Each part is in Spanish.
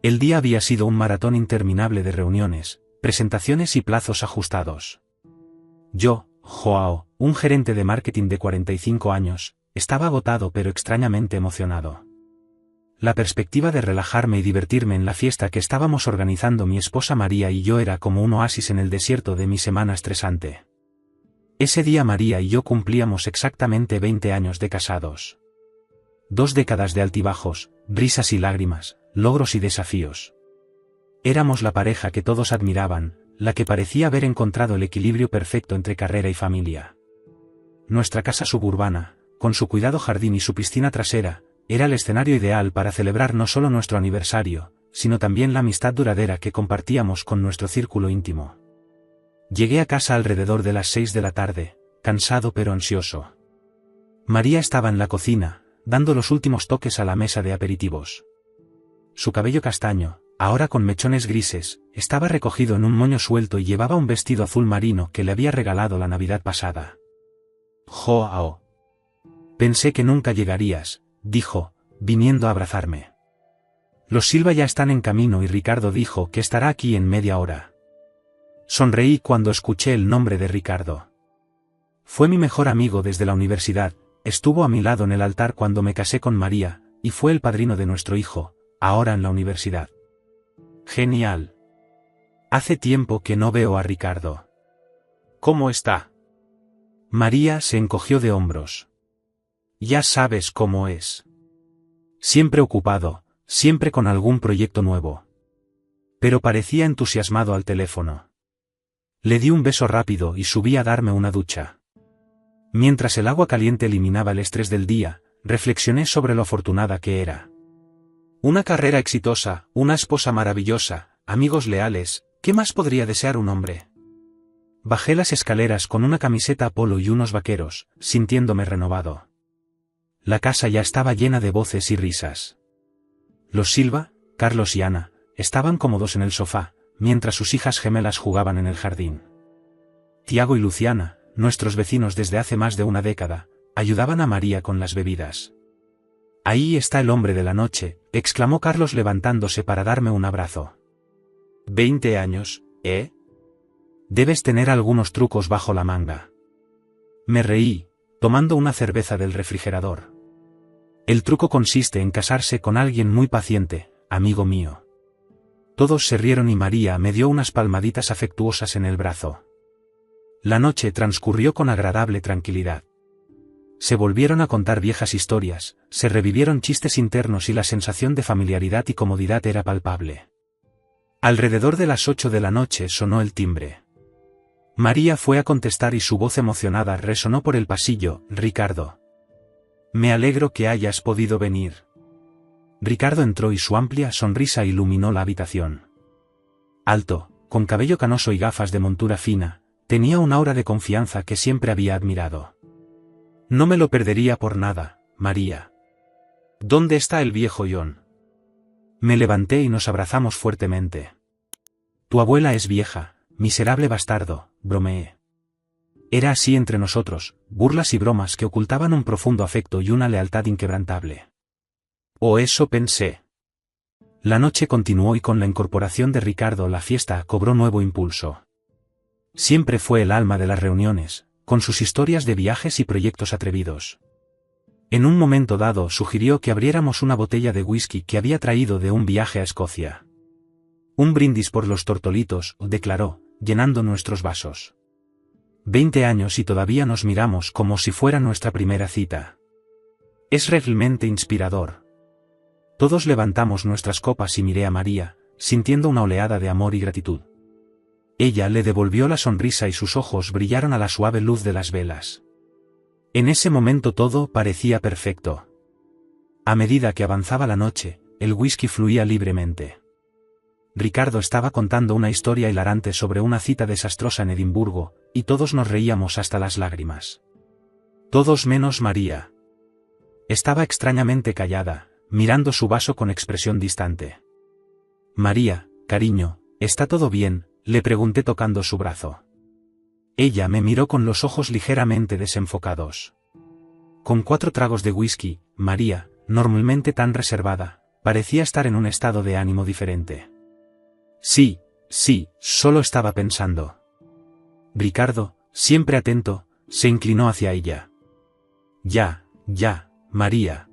El día había sido un maratón interminable de reuniones, presentaciones y plazos ajustados. Yo, Joao, un gerente de marketing de 45 años, estaba agotado pero extrañamente emocionado. La perspectiva de relajarme y divertirme en la fiesta que estábamos organizando mi esposa María y yo era como un oasis en el desierto de mi semana estresante. Ese día María y yo cumplíamos exactamente 20 años de casados. 2 décadas de altibajos, risas y lágrimas, logros y desafíos. Éramos la pareja que todos admiraban, la que parecía haber encontrado el equilibrio perfecto entre carrera y familia. Nuestra casa suburbana, con su cuidado jardín y su piscina trasera, era el escenario ideal para celebrar no solo nuestro aniversario, sino también la amistad duradera que compartíamos con nuestro círculo íntimo. Llegué a casa alrededor de las 6 de la tarde, cansado pero ansioso. María estaba en la cocina, dando los últimos toques a la mesa de aperitivos. Su cabello castaño, ahora con mechones grises, estaba recogido en un moño suelto y llevaba un vestido azul marino que le había regalado la Navidad pasada. «Joao. Pensé que nunca llegarías», dijo, viniendo a abrazarme. «Los Silva ya están en camino y Ricardo dijo que estará aquí en media hora». Sonreí cuando escuché el nombre de Ricardo. Fue mi mejor amigo desde la universidad, estuvo a mi lado en el altar cuando me casé con María, y fue el padrino de nuestro hijo, ahora en la universidad. Genial. Hace tiempo que no veo a Ricardo. ¿Cómo está? María se encogió de hombros. Ya sabes cómo es. Siempre ocupado, siempre con algún proyecto nuevo. Pero parecía entusiasmado al teléfono. Le di un beso rápido y subí a darme una ducha. Mientras el agua caliente eliminaba el estrés del día, reflexioné sobre lo afortunada que era. Una carrera exitosa, una esposa maravillosa, amigos leales, ¿qué más podría desear un hombre? Bajé las escaleras con una camiseta polo y unos vaqueros, sintiéndome renovado. La casa ya estaba llena de voces y risas. Los Silva, Carlos y Ana, estaban cómodos en el sofá, mientras sus hijas gemelas jugaban en el jardín. Tiago y Luciana, nuestros vecinos desde hace más de una década, ayudaban a María con las bebidas. «Ahí está el hombre de la noche», exclamó Carlos levantándose para darme un abrazo. «20 años, ¿eh? Debes tener algunos trucos bajo la manga». Me reí, tomando una cerveza del refrigerador. «El truco consiste en casarse con alguien muy paciente, amigo mío». Todos se rieron y María me dio unas palmaditas afectuosas en el brazo. La noche transcurrió con agradable tranquilidad. Se volvieron a contar viejas historias, se revivieron chistes internos y la sensación de familiaridad y comodidad era palpable. Alrededor de las 8 de la noche sonó el timbre. María fue a contestar y su voz emocionada resonó por el pasillo: «Ricardo. Me alegro que hayas podido venir». Ricardo entró y su amplia sonrisa iluminó la habitación. Alto, con cabello canoso y gafas de montura fina, tenía un aura de confianza que siempre había admirado. «No me lo perdería por nada, María. ¿Dónde está el viejo John?» Me levanté y nos abrazamos fuertemente. «Tu abuela es vieja, miserable bastardo», bromeé. Era así entre nosotros, burlas y bromas que ocultaban un profundo afecto y una lealtad inquebrantable. O eso pensé. La noche continuó y con la incorporación de Ricardo la fiesta cobró nuevo impulso. Siempre fue el alma de las reuniones, con sus historias de viajes y proyectos atrevidos. En un momento dado sugirió que abriéramos una botella de whisky que había traído de un viaje a Escocia. «Un brindis por los tortolitos», declaró, llenando nuestros vasos. 20 años y todavía nos miramos como si fuera nuestra primera cita. Es realmente inspirador. Todos levantamos nuestras copas y miré a María, sintiendo una oleada de amor y gratitud. Ella le devolvió la sonrisa y sus ojos brillaron a la suave luz de las velas. En ese momento todo parecía perfecto. A medida que avanzaba la noche, el whisky fluía libremente. Ricardo estaba contando una historia hilarante sobre una cita desastrosa en Edimburgo, y todos nos reíamos hasta las lágrimas. Todos menos María. Estaba extrañamente callada, mirando su vaso con expresión distante. «María, cariño, ¿está todo bien?», le pregunté tocando su brazo. Ella me miró con los ojos ligeramente desenfocados. Con 4 tragos de whisky, María, normalmente tan reservada, parecía estar en un estado de ánimo diferente. Sí, solo estaba pensando. Ricardo, siempre atento, se inclinó hacia ella. Ya, María.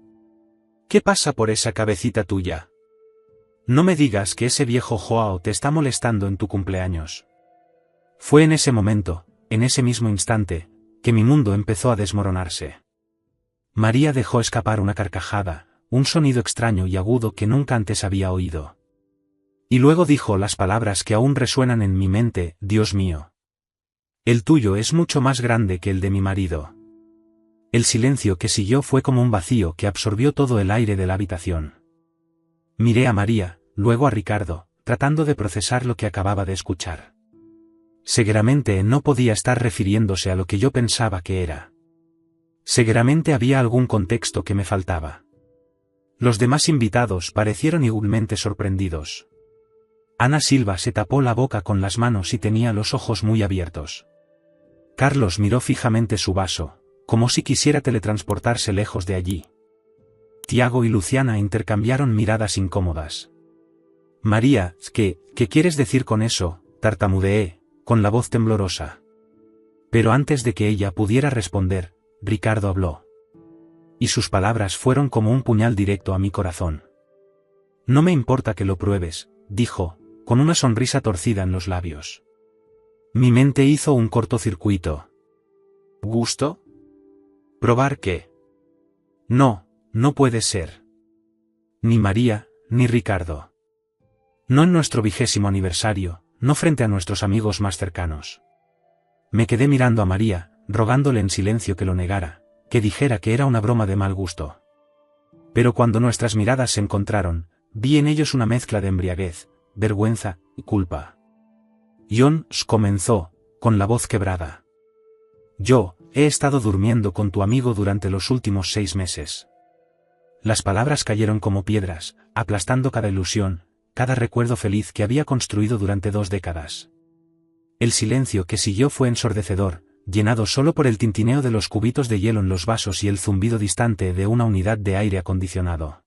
¿Qué pasa por esa cabecita tuya? No me digas que ese viejo Joao te está molestando en tu cumpleaños. Fue en ese momento, en ese mismo instante, que mi mundo empezó a desmoronarse. María dejó escapar una carcajada, un sonido extraño y agudo que nunca antes había oído. Y luego dijo las palabras que aún resuenan en mi mente: Dios mío. El tuyo es mucho más grande que el de mi marido. El silencio que siguió fue como un vacío que absorbió todo el aire de la habitación. Miré a María, luego a Ricardo, tratando de procesar lo que acababa de escuchar. Seguramente no podía estar refiriéndose a lo que yo pensaba que era. Seguramente había algún contexto que me faltaba. Los demás invitados parecieron igualmente sorprendidos. Ana Silva se tapó la boca con las manos y tenía los ojos muy abiertos. Carlos miró fijamente su vaso, como si quisiera teletransportarse lejos de allí. Tiago y Luciana intercambiaron miradas incómodas. María, ¿qué quieres decir con eso?, tartamudeé, con la voz temblorosa. Pero antes de que ella pudiera responder, Ricardo habló. Y sus palabras fueron como un puñal directo a mi corazón. No me importa que lo pruebes, dijo, con una sonrisa torcida en los labios. Mi mente hizo un cortocircuito. ¿Gusto? ¿Probar qué? No puede ser. Ni María, ni Ricardo. No en nuestro 20º aniversario, no frente a nuestros amigos más cercanos. Me quedé mirando a María, rogándole en silencio que lo negara, que dijera que era una broma de mal gusto. Pero cuando nuestras miradas se encontraron, vi en ellos una mezcla de embriaguez, vergüenza y culpa. John comenzó, con la voz quebrada. Yo he estado durmiendo con tu amigo durante los últimos 6 meses. Las palabras cayeron como piedras, aplastando cada ilusión, cada recuerdo feliz que había construido durante 2 décadas. El silencio que siguió fue ensordecedor, llenado solo por el tintineo de los cubitos de hielo en los vasos y el zumbido distante de una unidad de aire acondicionado.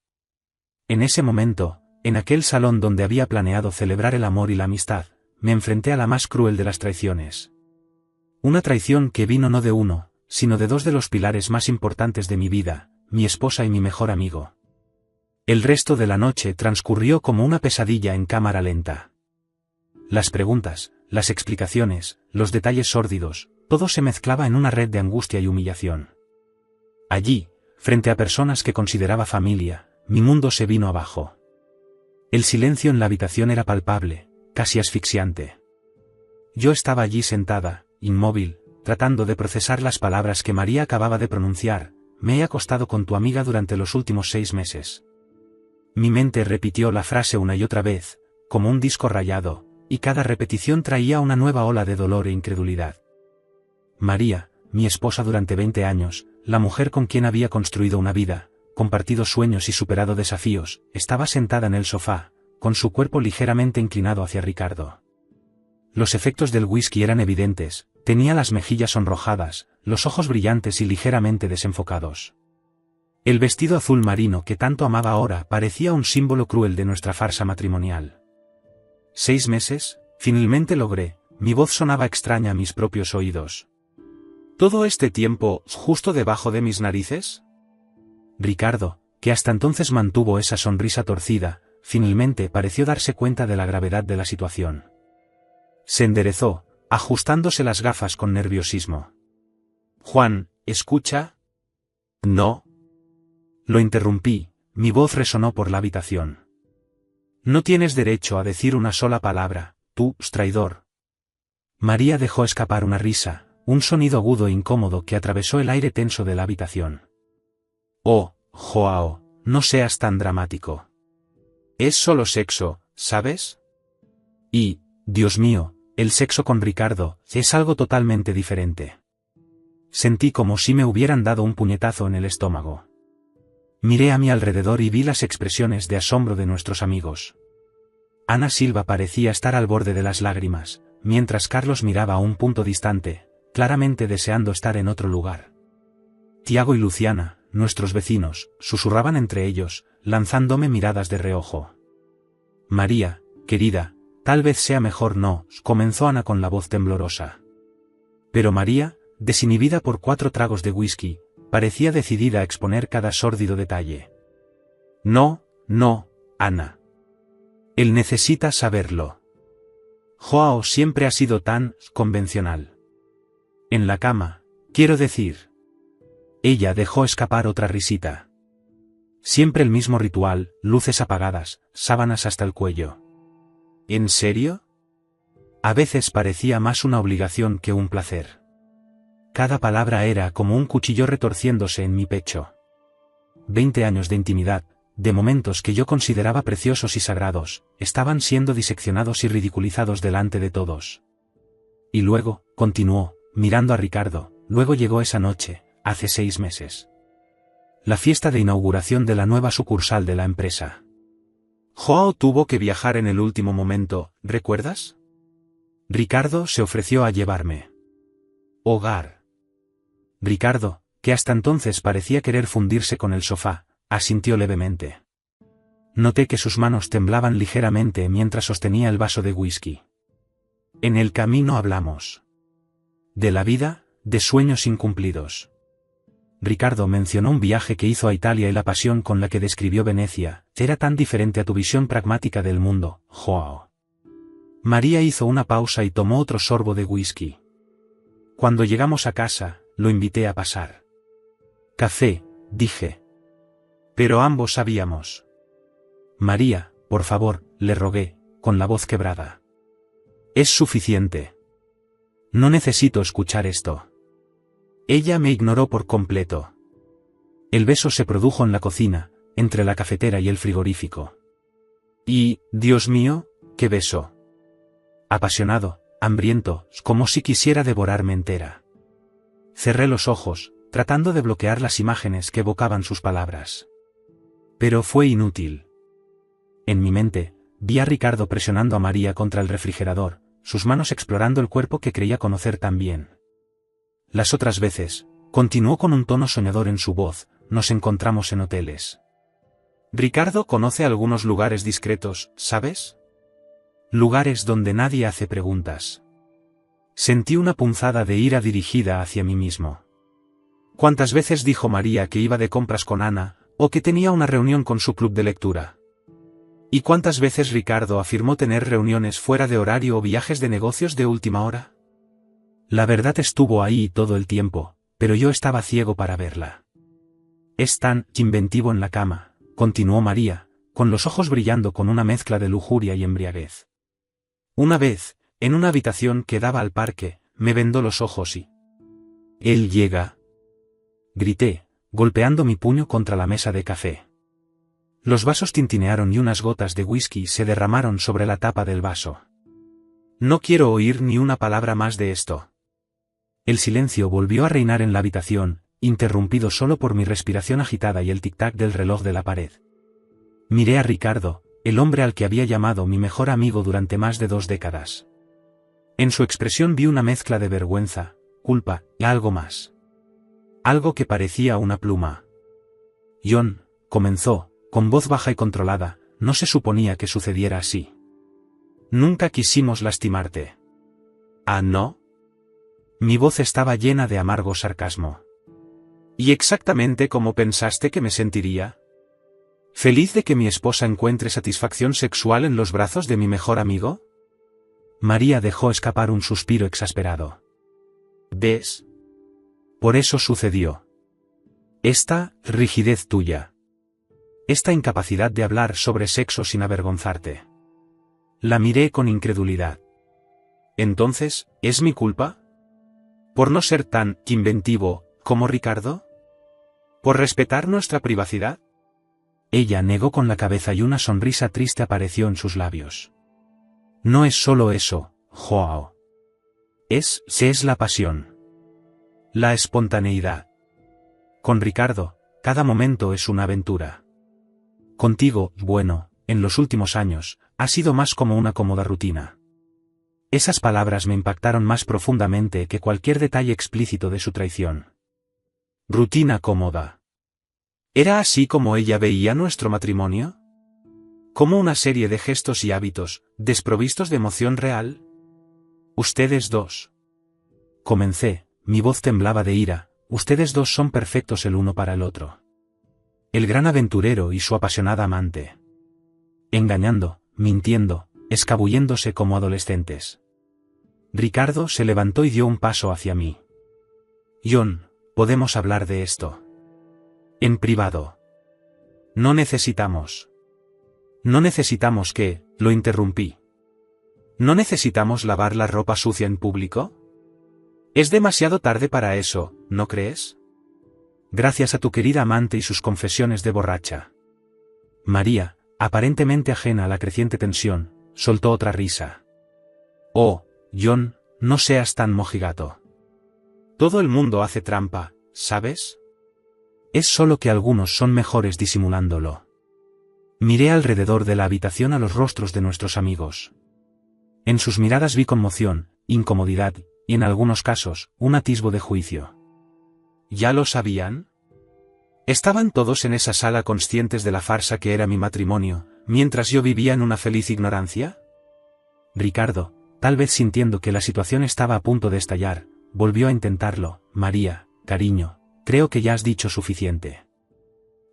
En ese momento, en aquel salón donde había planeado celebrar el amor y la amistad, me enfrenté a la más cruel de las traiciones. Una traición que vino no de uno, sino de 2 de los pilares más importantes de mi vida, mi esposa y mi mejor amigo. El resto de la noche transcurrió como una pesadilla en cámara lenta. Las preguntas, las explicaciones, los detalles sórdidos, todo se mezclaba en una red de angustia y humillación. Allí, frente a personas que consideraba familia, mi mundo se vino abajo. El silencio en la habitación era palpable, casi asfixiante. Yo estaba allí sentada, inmóvil, tratando de procesar las palabras que María acababa de pronunciar: me he acostado con tu amiga durante los últimos 6 meses. Mi mente repitió la frase una y otra vez, como un disco rayado, y cada repetición traía una nueva ola de dolor e incredulidad. María, mi esposa durante 20 años, la mujer con quien había construido una vida, compartido sueños y superado desafíos, estaba sentada en el sofá, con su cuerpo ligeramente inclinado hacia Ricardo. Los efectos del whisky eran evidentes, tenía las mejillas sonrojadas, los ojos brillantes y ligeramente desenfocados. El vestido azul marino que tanto amaba ahora parecía un símbolo cruel de nuestra farsa matrimonial. 6 meses, finalmente logré, mi voz sonaba extraña a mis propios oídos. ¿Todo este tiempo, justo debajo de mis narices? Ricardo, que hasta entonces mantuvo esa sonrisa torcida, finalmente pareció darse cuenta de la gravedad de la situación. Se enderezó, ajustándose las gafas con nerviosismo. Juan, ¿escucha? No. Lo interrumpí, mi voz resonó por la habitación. No tienes derecho a decir una sola palabra, tú, traidor. María dejó escapar una risa, un sonido agudo e incómodo que atravesó el aire tenso de la habitación. Oh, Joao, no seas tan dramático. Es solo sexo, ¿sabes? Y, Dios mío, el sexo con Ricardo es algo totalmente diferente. Sentí como si me hubieran dado un puñetazo en el estómago. Miré a mi alrededor y vi las expresiones de asombro de nuestros amigos. Ana Silva parecía estar al borde de las lágrimas, mientras Carlos miraba a un punto distante, claramente deseando estar en otro lugar. Tiago y Luciana, nuestros vecinos, susurraban entre ellos, lanzándome miradas de reojo. María, querida, tal vez sea mejor no, comenzó Ana con la voz temblorosa. Pero María, desinhibida por 4 tragos de whisky, parecía decidida a exponer cada sórdido detalle. No, Ana. Él necesita saberlo. Joao siempre ha sido tan convencional. En la cama, quiero decir. Ella dejó escapar otra risita. Siempre el mismo ritual, luces apagadas, sábanas hasta el cuello. ¿En serio? A veces parecía más una obligación que un placer. Cada palabra era como un cuchillo retorciéndose en mi pecho. 20 años de intimidad, de momentos que yo consideraba preciosos y sagrados, estaban siendo diseccionados y ridiculizados delante de todos. Y luego, continuó, mirando a Ricardo, luego llegó esa noche, hace 6 meses. La fiesta de inauguración de la nueva sucursal de la empresa. Joao tuvo que viajar en el último momento, ¿recuerdas? Ricardo se ofreció a llevarme. Hogar. Ricardo, que hasta entonces parecía querer fundirse con el sofá, asintió levemente. Noté que sus manos temblaban ligeramente mientras sostenía el vaso de whisky. En el camino hablamos. De la vida, de sueños incumplidos. Ricardo mencionó un viaje que hizo a Italia y la pasión con la que describió Venecia, era tan diferente a tu visión pragmática del mundo, Joao. María hizo una pausa y tomó otro sorbo de whisky. Cuando llegamos a casa, lo invité a pasar. Café, dije. Pero ambos sabíamos. María, por favor, le rogué, con la voz quebrada. Es suficiente. No necesito escuchar esto. Ella me ignoró por completo. El beso se produjo en la cocina, entre la cafetera y el frigorífico. Y, Dios mío, qué beso. Apasionado, hambriento, como si quisiera devorarme entera. Cerré los ojos, tratando de bloquear las imágenes que evocaban sus palabras. Pero fue inútil. En mi mente, vi a Ricardo presionando a María contra el refrigerador, sus manos explorando el cuerpo que creía conocer tan bien. Las otras veces, continuó con un tono soñador en su voz, nos encontramos en hoteles. Ricardo conoce algunos lugares discretos, ¿sabes? Lugares donde nadie hace preguntas. Sentí una punzada de ira dirigida hacia mí mismo. ¿Cuántas veces dijo María que iba de compras con Ana, o que tenía una reunión con su club de lectura? ¿Y cuántas veces Ricardo afirmó tener reuniones fuera de horario o viajes de negocios de última hora? La verdad estuvo ahí todo el tiempo, pero yo estaba ciego para verla. Es tan inventivo en la cama, continuó María, con los ojos brillando con una mezcla de lujuria y embriaguez. Una vez, en una habitación que daba al parque, me vendó los ojos y... «Él llega», grité, golpeando mi puño contra la mesa de café. Los vasos tintinearon y unas gotas de whisky se derramaron sobre la tapa del vaso. No quiero oír ni una palabra más de esto. El silencio volvió a reinar en la habitación, interrumpido solo por mi respiración agitada y el tic-tac del reloj de la pared. Miré a Ricardo, el hombre al que había llamado mi mejor amigo durante más de 2 décadas. En su expresión vi una mezcla de vergüenza, culpa y algo más. Algo que parecía una pluma. John, comenzó, con voz baja y controlada, no se suponía que sucediera así. Nunca quisimos lastimarte. ¿Ah, no? Mi voz estaba llena de amargo sarcasmo. ¿Y exactamente cómo pensaste que me sentiría? ¿Feliz de que mi esposa encuentre satisfacción sexual en los brazos de mi mejor amigo? María dejó escapar un suspiro exasperado. ¿Ves? Por eso sucedió. Esta rigidez tuya. Esta incapacidad de hablar sobre sexo sin avergonzarte. La miré con incredulidad. Entonces, ¿es mi culpa? ¿Por no ser tan inventivo como Ricardo? ¿Por respetar nuestra privacidad? Ella negó con la cabeza y una sonrisa triste apareció en sus labios. No es solo eso, Joao. Es la pasión. La espontaneidad. Con Ricardo, cada momento es una aventura. Contigo, bueno, en los últimos años, ha sido más como una cómoda rutina. Esas palabras me impactaron más profundamente que cualquier detalle explícito de su traición. Rutina cómoda. ¿Era así como ella veía nuestro matrimonio? ¿Como una serie de gestos y hábitos, desprovistos de emoción real? Ustedes dos. Comencé, mi voz temblaba de ira, ustedes dos son perfectos el uno para el otro. El gran aventurero y su apasionada amante. Engañando, mintiendo, escabulléndose como adolescentes. Ricardo se levantó y dio un paso hacia mí. John, podemos hablar de esto. En privado. No necesitamos que, lo interrumpí. ¿No necesitamos lavar la ropa sucia en público? Es demasiado tarde para eso, ¿no crees? Gracias a tu querida amante y sus confesiones de borracha. María, aparentemente ajena a la creciente tensión, soltó otra risa. Oh, John, no seas tan mojigato. Todo el mundo hace trampa, ¿sabes? Es solo que algunos son mejores disimulándolo. Miré alrededor de la habitación a los rostros de nuestros amigos. En sus miradas vi conmoción, incomodidad, y en algunos casos, un atisbo de juicio. ¿Ya lo sabían? ¿Estaban todos en esa sala conscientes de la farsa que era mi matrimonio, mientras yo vivía en una feliz ignorancia? Ricardo, tal vez sintiendo que la situación estaba a punto de estallar, volvió a intentarlo. María, cariño, creo que ya has dicho suficiente.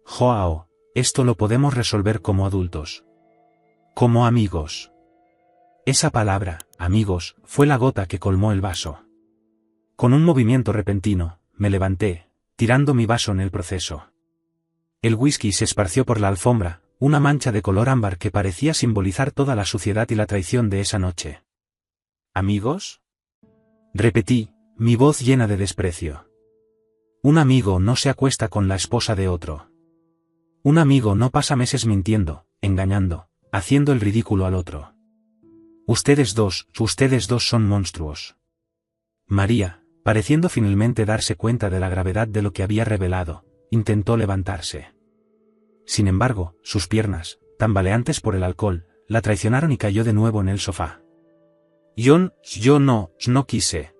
Joao, esto lo podemos resolver como adultos. Como amigos. Esa palabra, amigos, fue la gota que colmó el vaso. Con un movimiento repentino, me levanté, tirando mi vaso en el proceso. El whisky se esparció por la alfombra, una mancha de color ámbar que parecía simbolizar toda la suciedad y la traición de esa noche. ¿Amigos? Repetí, mi voz llena de desprecio. Un amigo no se acuesta con la esposa de otro. Un amigo no pasa meses mintiendo, engañando, haciendo el ridículo al otro. Ustedes dos son monstruos. María, pareciendo finalmente darse cuenta de la gravedad de lo que había revelado, intentó levantarse. Sin embargo, sus piernas, tambaleantes por el alcohol, la traicionaron y cayó de nuevo en el sofá. Yo no quise.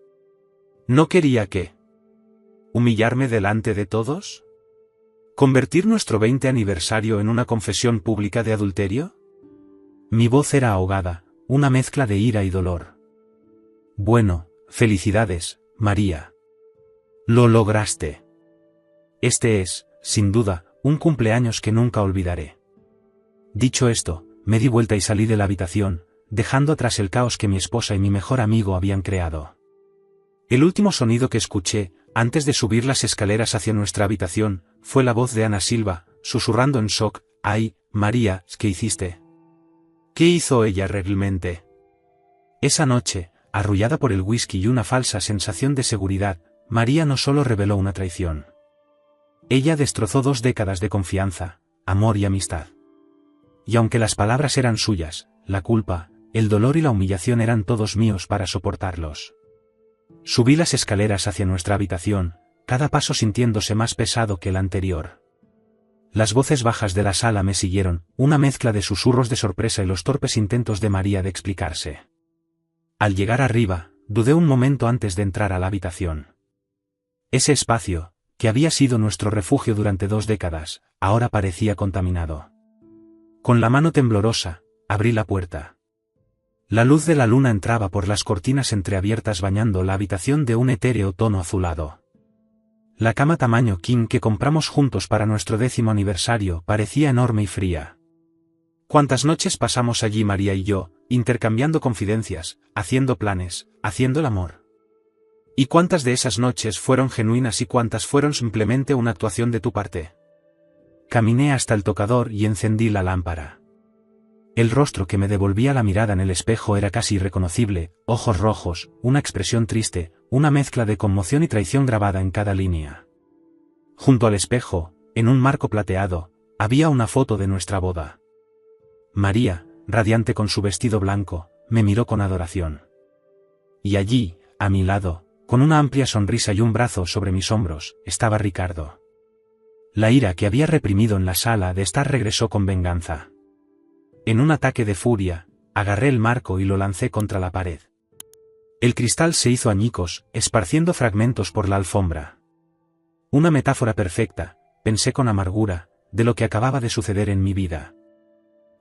¿No quería qué? ¿Humillarme delante de todos? ¿Convertir nuestro 20 aniversario en una confesión pública de adulterio? Mi voz era ahogada, una mezcla de ira y dolor. Bueno, felicidades, María. Lo lograste. Este es, sin duda, un cumpleaños que nunca olvidaré. Dicho esto, me di vuelta y salí de la habitación, dejando atrás el caos que mi esposa y mi mejor amigo habían creado. El último sonido que escuché, antes de subir las escaleras hacia nuestra habitación, fue la voz de Ana Silva, susurrando en shock: «Ay, María, ¿qué hiciste?» ¿Qué hizo ella realmente? Esa noche, arrullada por el whisky y una falsa sensación de seguridad, María no solo reveló una traición. Ella destrozó 2 décadas de confianza, amor y amistad. Y aunque las palabras eran suyas, la culpa, el dolor y la humillación eran todos míos para soportarlos. Subí las escaleras hacia nuestra habitación, cada paso sintiéndose más pesado que el anterior. Las voces bajas de la sala me siguieron, una mezcla de susurros de sorpresa y los torpes intentos de María de explicarse. Al llegar arriba, dudé un momento antes de entrar a la habitación. Ese espacio, que había sido nuestro refugio durante 2 décadas, ahora parecía contaminado. Con la mano temblorosa, abrí la puerta. La luz de la luna entraba por las cortinas entreabiertas bañando la habitación de un etéreo tono azulado. La cama tamaño king que compramos juntos para nuestro 10º aniversario parecía enorme y fría. ¿Cuántas noches pasamos allí María y yo, intercambiando confidencias, haciendo planes, haciendo el amor? ¿Y cuántas de esas noches fueron genuinas y cuántas fueron simplemente una actuación de tu parte? Caminé hasta el tocador y encendí la lámpara. El rostro que me devolvía la mirada en el espejo era casi irreconocible, ojos rojos, una expresión triste, una mezcla de conmoción y traición grabada en cada línea. Junto al espejo, en un marco plateado, había una foto de nuestra boda. María, radiante con su vestido blanco, me miró con adoración. Y allí, a mi lado, con una amplia sonrisa y un brazo sobre mis hombros, estaba Ricardo. La ira que había reprimido en la sala de estar regresó con venganza. En un ataque de furia, agarré el marco y lo lancé contra la pared. El cristal se hizo añicos, esparciendo fragmentos por la alfombra. Una metáfora perfecta, pensé con amargura, de lo que acababa de suceder en mi vida.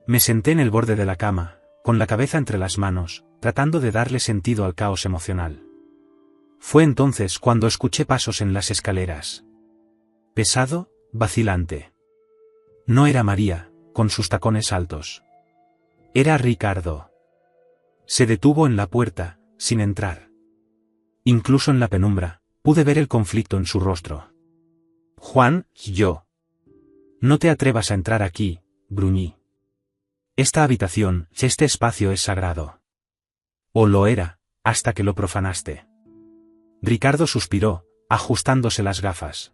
Me senté en el borde de la cama, con la cabeza entre las manos, tratando de darle sentido al caos emocional. Fue entonces cuando escuché pasos en las escaleras. Pesado, vacilante. No era María, con sus tacones altos. Era Ricardo. Se detuvo en la puerta, sin entrar. Incluso en la penumbra, pude ver el conflicto en su rostro. Juan, yo. No te atrevas a entrar aquí, gruñí. Esta habitación, este espacio es sagrado. O lo era, hasta que lo profanaste. Ricardo suspiró, ajustándose las gafas.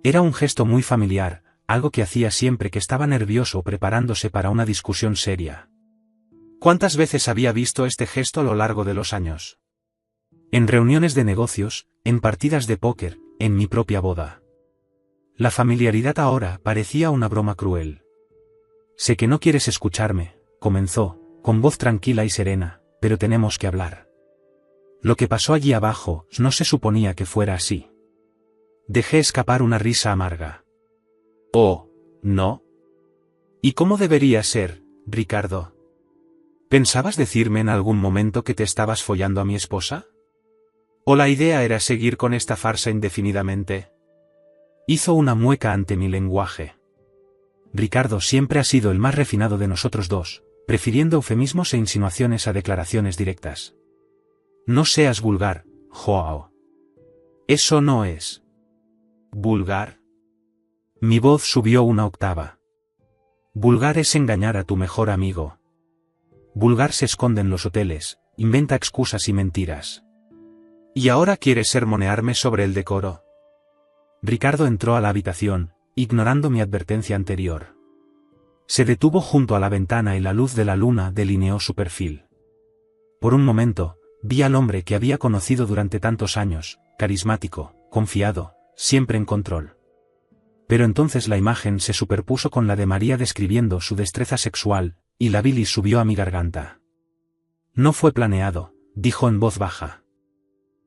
Era un gesto muy familiar, algo que hacía siempre que estaba nervioso preparándose para una discusión seria. ¿Cuántas veces había visto este gesto a lo largo de los años? En reuniones de negocios, en partidas de póker, en mi propia boda. La familiaridad ahora parecía una broma cruel. Sé que no quieres escucharme, comenzó, con voz tranquila y serena, pero tenemos que hablar. Lo que pasó allí abajo no se suponía que fuera así. Dejé escapar una risa amarga. Oh, ¿no? ¿Y cómo debería ser, Ricardo? ¿Pensabas decirme en algún momento que te estabas follando a mi esposa? ¿O la idea era seguir con esta farsa indefinidamente? Hizo una mueca ante mi lenguaje. Ricardo siempre ha sido el más refinado de nosotros dos, prefiriendo eufemismos e insinuaciones a declaraciones directas. No seas vulgar, Joao. Eso no es. ¿Vulgar? Mi voz subió una octava. Vulgar es engañar a tu mejor amigo. Vulgar se esconde en los hoteles, inventa excusas y mentiras. ¿Y ahora quieres sermonearme sobre el decoro? Ricardo entró a la habitación, ignorando mi advertencia anterior. Se detuvo junto a la ventana y la luz de la luna delineó su perfil. Por un momento, vi al hombre que había conocido durante tantos años, carismático, confiado, siempre en control. Pero entonces la imagen se superpuso con la de María describiendo su destreza sexual, y la bilis subió a mi garganta. No fue planeado, dijo en voz baja.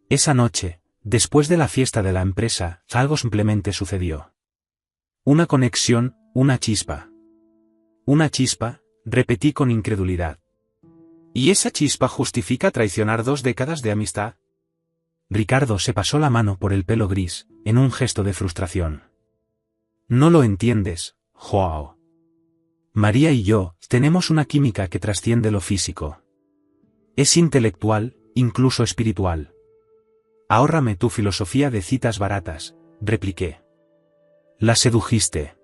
Esa noche, después de la fiesta de la empresa, algo simplemente sucedió. Una conexión, una chispa. Una chispa, repetí con incredulidad. ¿Y esa chispa justifica traicionar 2 décadas de amistad? Ricardo se pasó la mano por el pelo gris, en un gesto de frustración. No lo entiendes, Joao. María y yo tenemos una química que trasciende lo físico. Es intelectual, incluso espiritual. Ahórrame tu filosofía de citas baratas, repliqué. La sedujiste.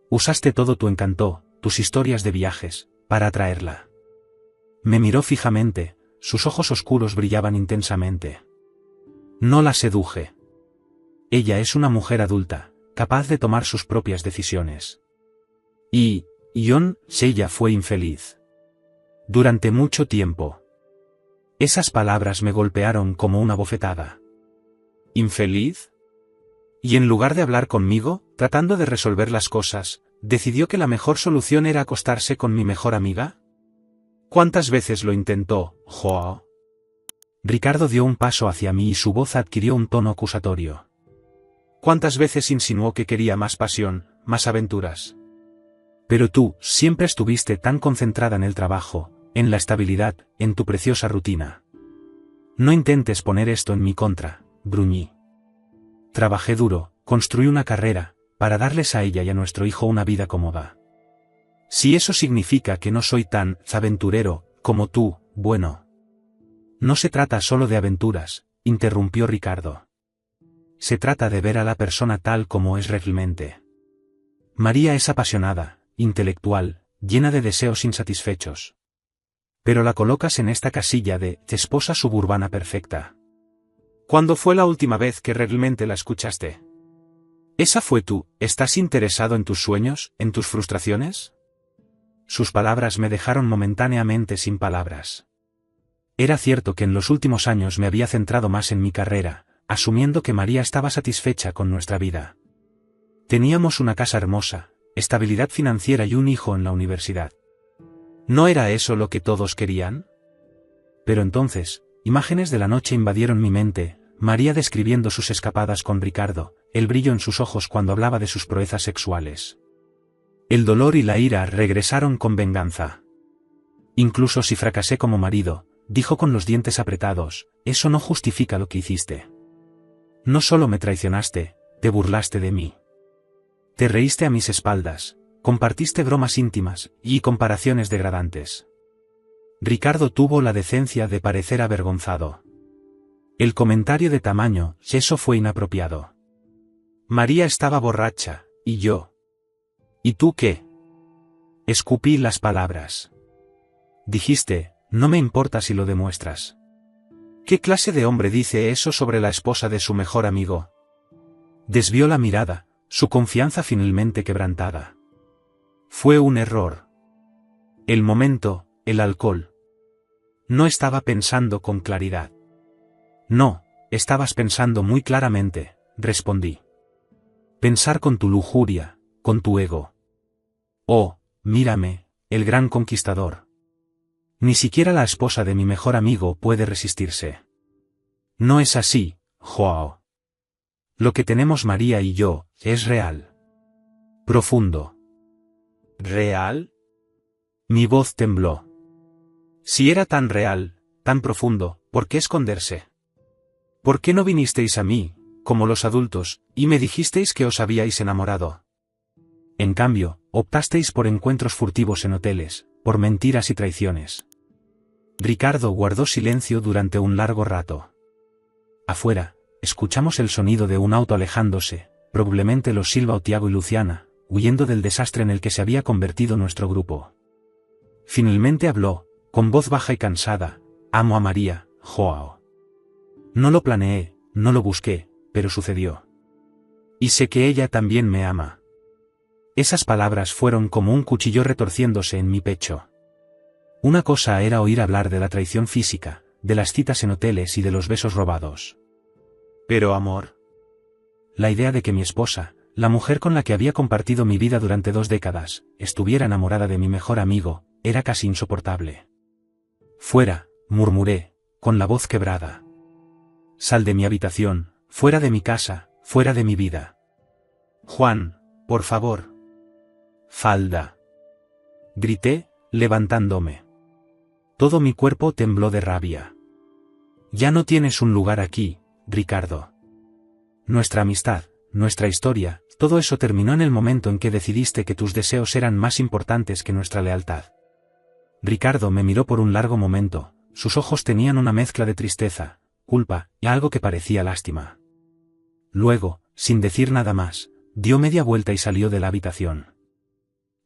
Usaste todo tu encanto, tus historias de viajes, para atraerla. Me miró fijamente, sus ojos oscuros brillaban intensamente. No la seduje. Ella es una mujer adulta, capaz de tomar sus propias decisiones. Y ella fue infeliz. Durante mucho tiempo. Esas palabras me golpearon como una bofetada. ¿Infeliz? Y en lugar de hablar conmigo, tratando de resolver las cosas, ¿decidió que la mejor solución era acostarse con mi mejor amiga? ¿Cuántas veces lo intentó, Joao? Ricardo dio un paso hacia mí y su voz adquirió un tono acusatorio. ¿Cuántas veces insinuó que quería más pasión, más aventuras? Pero tú siempre estuviste tan concentrada en el trabajo, en la estabilidad, en tu preciosa rutina. No intentes poner esto en mi contra, gruñí. Trabajé duro, construí una carrera, para darles a ella y a nuestro hijo una vida cómoda. Si eso significa que no soy tan aventurero como tú, bueno. No se trata solo de aventuras, interrumpió Ricardo. Se trata de ver a la persona tal como es realmente. María es apasionada, intelectual, llena de deseos insatisfechos. Pero la colocas en esta casilla de esposa suburbana perfecta. ¿Cuándo fue la última vez que realmente la escuchaste? ¿Esa fue tú? ¿Estás interesado en tus sueños, en tus frustraciones? Sus palabras me dejaron momentáneamente sin palabras. Era cierto que en los últimos años me había centrado más en mi carrera, asumiendo que María estaba satisfecha con nuestra vida. Teníamos una casa hermosa, estabilidad financiera y un hijo en la universidad. ¿No era eso lo que todos querían? Pero entonces, imágenes de la noche invadieron mi mente, María describiendo sus escapadas con Ricardo, el brillo en sus ojos cuando hablaba de sus proezas sexuales. El dolor y la ira regresaron con venganza. Incluso si fracasé como marido, dijo con los dientes apretados, eso no justifica lo que hiciste. No solo me traicionaste, te burlaste de mí. Te reíste a mis espaldas, compartiste bromas íntimas y comparaciones degradantes. Ricardo tuvo la decencia de parecer avergonzado. El comentario de tamaño, eso fue inapropiado. María estaba borracha, y yo. ¿Y tú qué? Escupí las palabras. Dijiste, no me importa si lo demuestras. ¿Qué clase de hombre dice eso sobre la esposa de su mejor amigo? Desvió la mirada, su confianza finalmente quebrantada. Fue un error. El momento, el alcohol. No estaba pensando con claridad. No, estabas pensando muy claramente, respondí. Pensar con tu lujuria, con tu ego. Oh, mírame, el gran conquistador. Ni siquiera la esposa de mi mejor amigo puede resistirse. No es así, Joao. Lo que tenemos María y yo, es real. Profundo. ¿Real? Mi voz tembló. Si era tan real, tan profundo, ¿por qué esconderse? ¿Por qué no vinisteis a mí, como los adultos, y me dijisteis que os habíais enamorado? En cambio, optasteis por encuentros furtivos en hoteles, por mentiras y traiciones. Ricardo guardó silencio durante un largo rato. Afuera, escuchamos el sonido de un auto alejándose, probablemente los Silva, Tiago y Luciana, huyendo del desastre en el que se había convertido nuestro grupo. Finalmente habló, con voz baja y cansada, amo a María, Joao. No lo planeé, no lo busqué, pero sucedió. Y sé que ella también me ama. Esas palabras fueron como un cuchillo retorciéndose en mi pecho. Una cosa era oír hablar de la traición física, de las citas en hoteles y de los besos robados. Pero amor. La idea de que mi esposa, la mujer con la que había compartido mi vida durante 2 décadas, estuviera enamorada de mi mejor amigo, era casi insoportable. Fuera, murmuré, con la voz quebrada. Sal de mi habitación, fuera de mi casa, fuera de mi vida. Juan, por favor. Falda. Grité, levantándome. Todo mi cuerpo tembló de rabia. Ya no tienes un lugar aquí, Ricardo. Nuestra amistad, nuestra historia, todo eso terminó en el momento en que decidiste que tus deseos eran más importantes que nuestra lealtad. Ricardo me miró por un largo momento, sus ojos tenían una mezcla de tristeza, culpa, y algo que parecía lástima. Luego, sin decir nada más, dio media vuelta y salió de la habitación.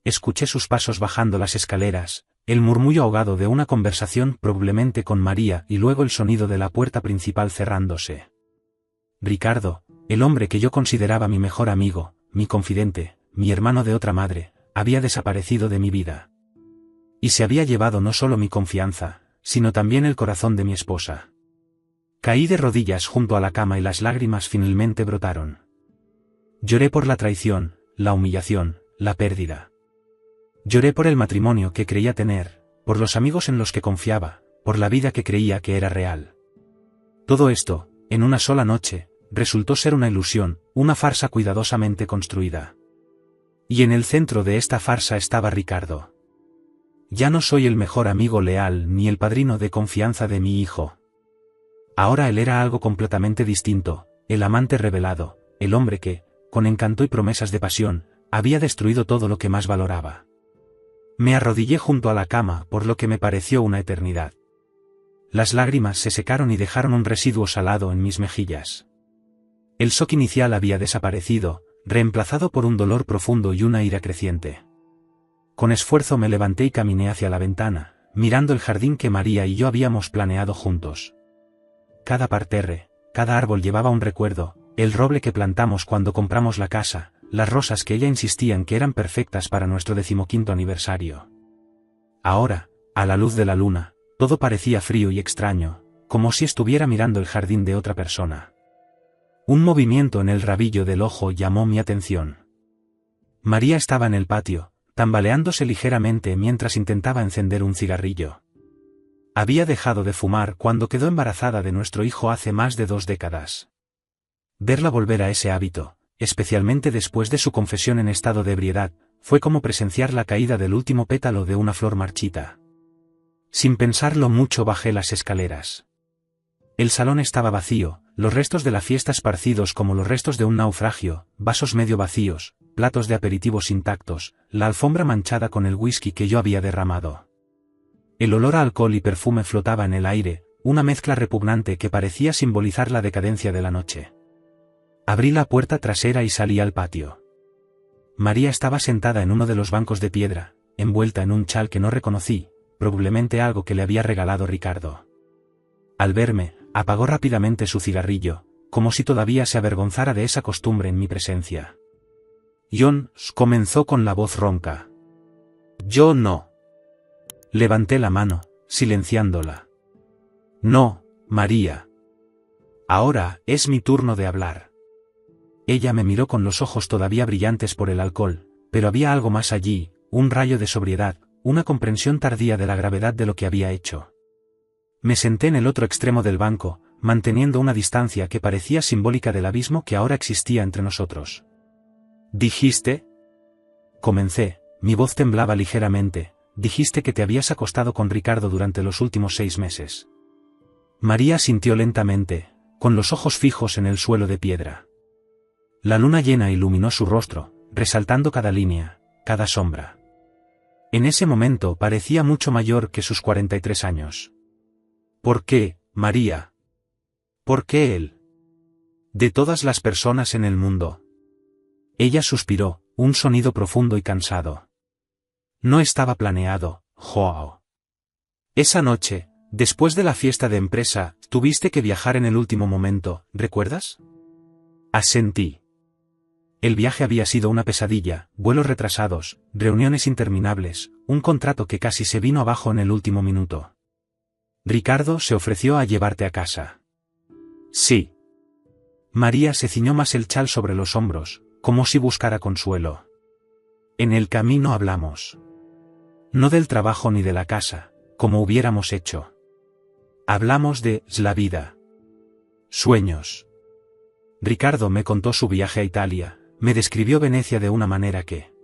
Escuché sus pasos bajando las escaleras, el murmullo ahogado de una conversación probablemente con María y luego el sonido de la puerta principal cerrándose. Ricardo, el hombre que yo consideraba mi mejor amigo, mi confidente, mi hermano de otra madre, había desaparecido de mi vida. Y se había llevado no solo mi confianza, sino también el corazón de mi esposa. Caí de rodillas junto a la cama y las lágrimas finalmente brotaron. Lloré por la traición, la humillación, la pérdida. Lloré por el matrimonio que creía tener, por los amigos en los que confiaba, por la vida que creía que era real. Todo esto, en una sola noche, resultó ser una ilusión, una farsa cuidadosamente construida. Y en el centro de esta farsa estaba Ricardo. Ya no soy el mejor amigo leal ni el padrino de confianza de mi hijo. Ahora él era algo completamente distinto, el amante revelado, el hombre que, con encanto y promesas de pasión, había destruido todo lo que más valoraba. Me arrodillé junto a la cama por lo que me pareció una eternidad. Las lágrimas se secaron y dejaron un residuo salado en mis mejillas. El shock inicial había desaparecido, reemplazado por un dolor profundo y una ira creciente. Con esfuerzo me levanté y caminé hacia la ventana, mirando el jardín que María y yo habíamos planeado juntos. Cada parterre, cada árbol llevaba un recuerdo, el roble que plantamos cuando compramos la casa, las rosas que ella insistía en que eran perfectas para nuestro 15º aniversario. Ahora, a la luz de la luna, todo parecía frío y extraño, como si estuviera mirando el jardín de otra persona. Un movimiento en el rabillo del ojo llamó mi atención. María estaba en el patio, tambaleándose ligeramente mientras intentaba encender un cigarrillo. Había dejado de fumar cuando quedó embarazada de nuestro hijo hace más de 2 décadas. Verla volver a ese hábito, especialmente después de su confesión en estado de ebriedad, fue como presenciar la caída del último pétalo de una flor marchita. Sin pensarlo mucho bajé las escaleras. El salón estaba vacío, los restos de la fiesta esparcidos como los restos de un naufragio, vasos medio vacíos, platos de aperitivos intactos, la alfombra manchada con el whisky que yo había derramado. El olor a alcohol y perfume flotaba en el aire, una mezcla repugnante que parecía simbolizar la decadencia de la noche. Abrí la puerta trasera y salí al patio. María estaba sentada en uno de los bancos de piedra, envuelta en un chal que no reconocí, probablemente algo que le había regalado Ricardo. Al verme, apagó rápidamente su cigarrillo, como si todavía se avergonzara de esa costumbre en mi presencia. John, comenzó con la voz ronca. Yo no. Levanté la mano, silenciándola. No, María. Ahora es mi turno de hablar. Ella me miró con los ojos todavía brillantes por el alcohol, pero había algo más allí, un rayo de sobriedad, una comprensión tardía de la gravedad de lo que había hecho. Me senté en el otro extremo del banco, manteniendo una distancia que parecía simbólica del abismo que ahora existía entre nosotros. ¿Dijiste? Comencé, mi voz temblaba ligeramente. Dijiste que te habías acostado con Ricardo durante los últimos 6 meses. María sintió lentamente, con los ojos fijos en el suelo de piedra. La luna llena iluminó su rostro, resaltando cada línea, cada sombra. En ese momento parecía mucho mayor que sus 43 años. ¿Por qué, María? ¿Por qué él? De todas las personas en el mundo. Ella suspiró, un sonido profundo y cansado. No estaba planeado, Joao. Esa noche, después de la fiesta de empresa, tuviste que viajar en el último momento, ¿recuerdas? Asentí. El viaje había sido una pesadilla, vuelos retrasados, reuniones interminables, un contrato que casi se vino abajo en el último minuto. Ricardo se ofreció a llevarte a casa. Sí. María se ciñó más el chal sobre los hombros, como si buscara consuelo. En el camino hablamos. No del trabajo ni de la casa, como hubiéramos hecho. Hablamos de la vida. Sueños. Ricardo me contó su viaje a Italia, me describió Venecia de una manera que...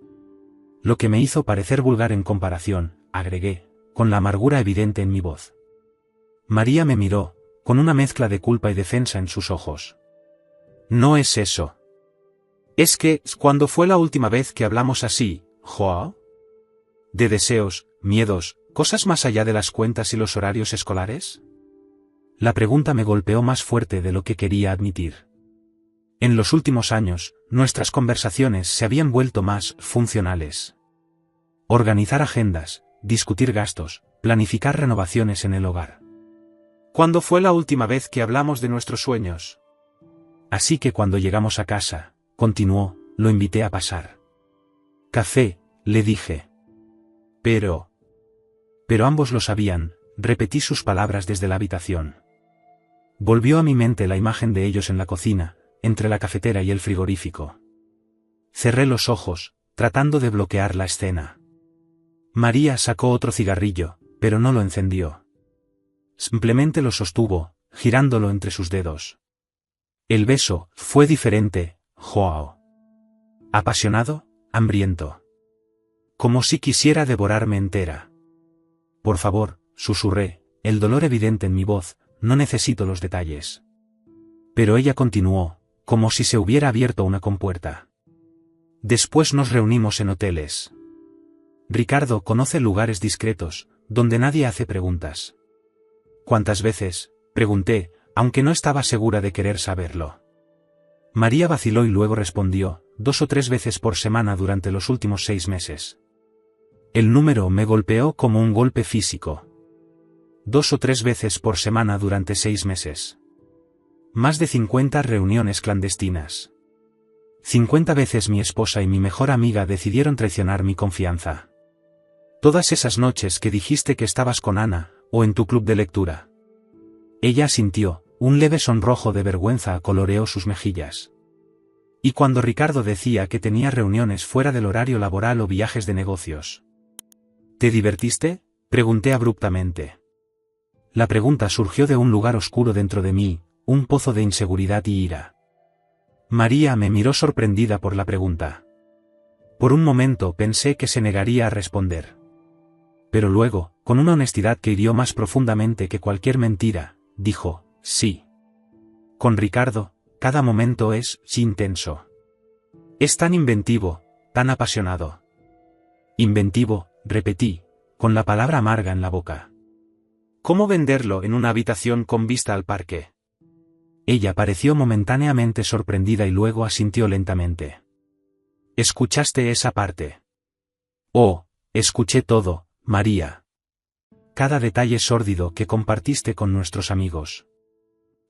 Lo que me hizo parecer vulgar en comparación, agregué, con la amargura evidente en mi voz. María me miró, con una mezcla de culpa y defensa en sus ojos. No es eso. Es que, ¿cuándo fue la última vez que hablamos así, Joao? ¿De deseos, miedos, cosas más allá de las cuentas y los horarios escolares? La pregunta me golpeó más fuerte de lo que quería admitir. En los últimos años, nuestras conversaciones se habían vuelto más funcionales. Organizar agendas, discutir gastos, planificar renovaciones en el hogar. ¿Cuándo fue la última vez que hablamos de nuestros sueños? Así que cuando llegamos a casa, continuó, lo invité a pasar. Café, le dije. Pero ambos lo sabían, repetí sus palabras desde la habitación. Volvió a mi mente la imagen de ellos en la cocina, entre la cafetera y el frigorífico. Cerré los ojos, tratando de bloquear la escena. María sacó otro cigarrillo, pero no lo encendió. Simplemente lo sostuvo, girándolo entre sus dedos. El beso fue diferente, Joao. Apasionado, hambriento. Como si quisiera devorarme entera. Por favor, susurré, el dolor evidente en mi voz, no necesito los detalles. Pero ella continuó, como si se hubiera abierto una compuerta. Después nos reunimos en hoteles. Ricardo conoce lugares discretos, donde nadie hace preguntas. ¿Cuántas veces? Pregunté, aunque no estaba segura de querer saberlo. María vaciló y luego respondió, 2 o 3 veces por semana durante los últimos 6 meses. El número me golpeó como un golpe físico. 2 o 3 veces por semana durante 6 meses. Más de 50 reuniones clandestinas. 50 veces mi esposa y mi mejor amiga decidieron traicionar mi confianza. Todas esas noches que dijiste que estabas con Ana, o en tu club de lectura. Ella asintió, un leve sonrojo de vergüenza coloreó sus mejillas. Y cuando Ricardo decía que tenía reuniones fuera del horario laboral o viajes de negocios. ¿Te divertiste? Pregunté abruptamente. La pregunta surgió de un lugar oscuro dentro de mí, un pozo de inseguridad y ira. María me miró sorprendida por la pregunta. Por un momento pensé que se negaría a responder. Pero luego, con una honestidad que hirió más profundamente que cualquier mentira, dijo, sí. Con Ricardo, cada momento es intenso. Es tan inventivo, tan apasionado. Inventivo, repetí, con la palabra amarga en la boca. ¿Cómo venderlo en una habitación con vista al parque? Ella pareció momentáneamente sorprendida y luego asintió lentamente. ¿Escuchaste esa parte? Oh, escuché todo, María. Cada detalle sórdido que compartiste con nuestros amigos.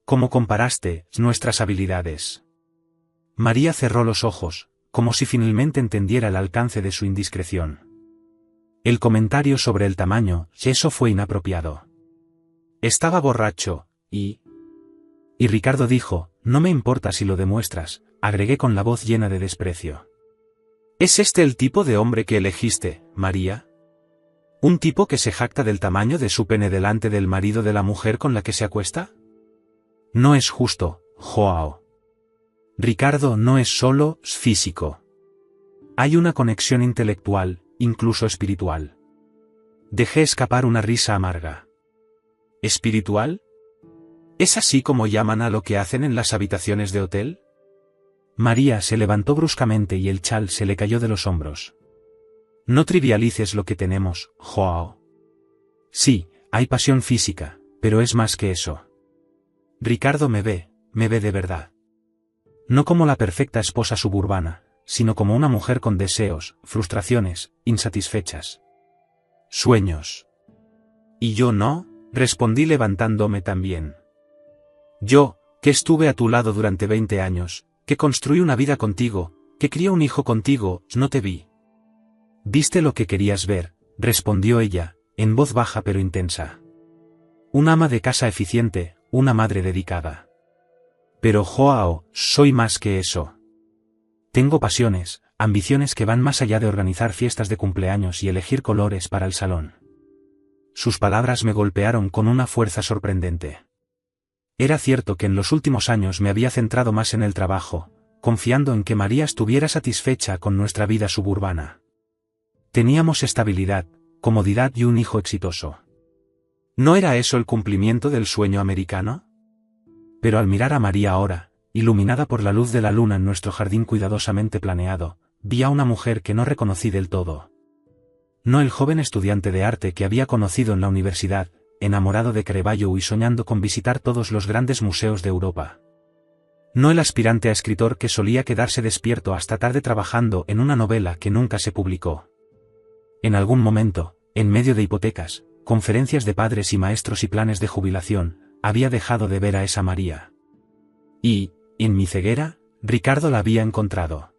¿Cómo comparaste nuestras habilidades? María cerró los ojos, como si finalmente entendiera el alcance de su indiscreción. El comentario sobre el tamaño, eso fue inapropiado. Estaba borracho, y Ricardo dijo, no me importa si lo demuestras, agregué con la voz llena de desprecio. ¿Es este el tipo de hombre que elegiste, María? ¿Un tipo que se jacta del tamaño de su pene delante del marido de la mujer con la que se acuesta? No es justo, Joao. Ricardo no es solo físico. Hay una conexión intelectual, incluso espiritual. Dejé escapar una risa amarga. ¿Espiritual? ¿Es así como llaman a lo que hacen en las habitaciones de hotel? María se levantó bruscamente y el chal se le cayó de los hombros. No trivialices lo que tenemos, Joao. Sí, hay pasión física, pero es más que eso. Ricardo me ve de verdad. No como la perfecta esposa suburbana, sino como una mujer con deseos, frustraciones, insatisfechas. Sueños. ¿Y yo no? Respondí levantándome también. Yo, que estuve a tu lado durante 20 años, que construí una vida contigo, que crié un hijo contigo, no te vi. Viste lo que querías ver, respondió ella, en voz baja pero intensa. Un ama de casa eficiente, una madre dedicada. Pero Joao, soy más que eso. Tengo pasiones, ambiciones que van más allá de organizar fiestas de cumpleaños y elegir colores para el salón. Sus palabras me golpearon con una fuerza sorprendente. Era cierto que en los últimos años me había centrado más en el trabajo, confiando en que María estuviera satisfecha con nuestra vida suburbana. Teníamos estabilidad, comodidad y un hijo exitoso. ¿No era eso el cumplimiento del sueño americano? Pero al mirar a María ahora, iluminada por la luz de la luna en nuestro jardín cuidadosamente planeado, vi a una mujer que no reconocí del todo. No el joven estudiante de arte que había conocido en la universidad, enamorado de Caravaggio y soñando con visitar todos los grandes museos de Europa. No el aspirante a escritor que solía quedarse despierto hasta tarde trabajando en una novela que nunca se publicó. En algún momento, en medio de hipotecas, conferencias de padres y maestros y planes de jubilación, había dejado de ver a esa María. Y, en mi ceguera, Ricardo la había encontrado.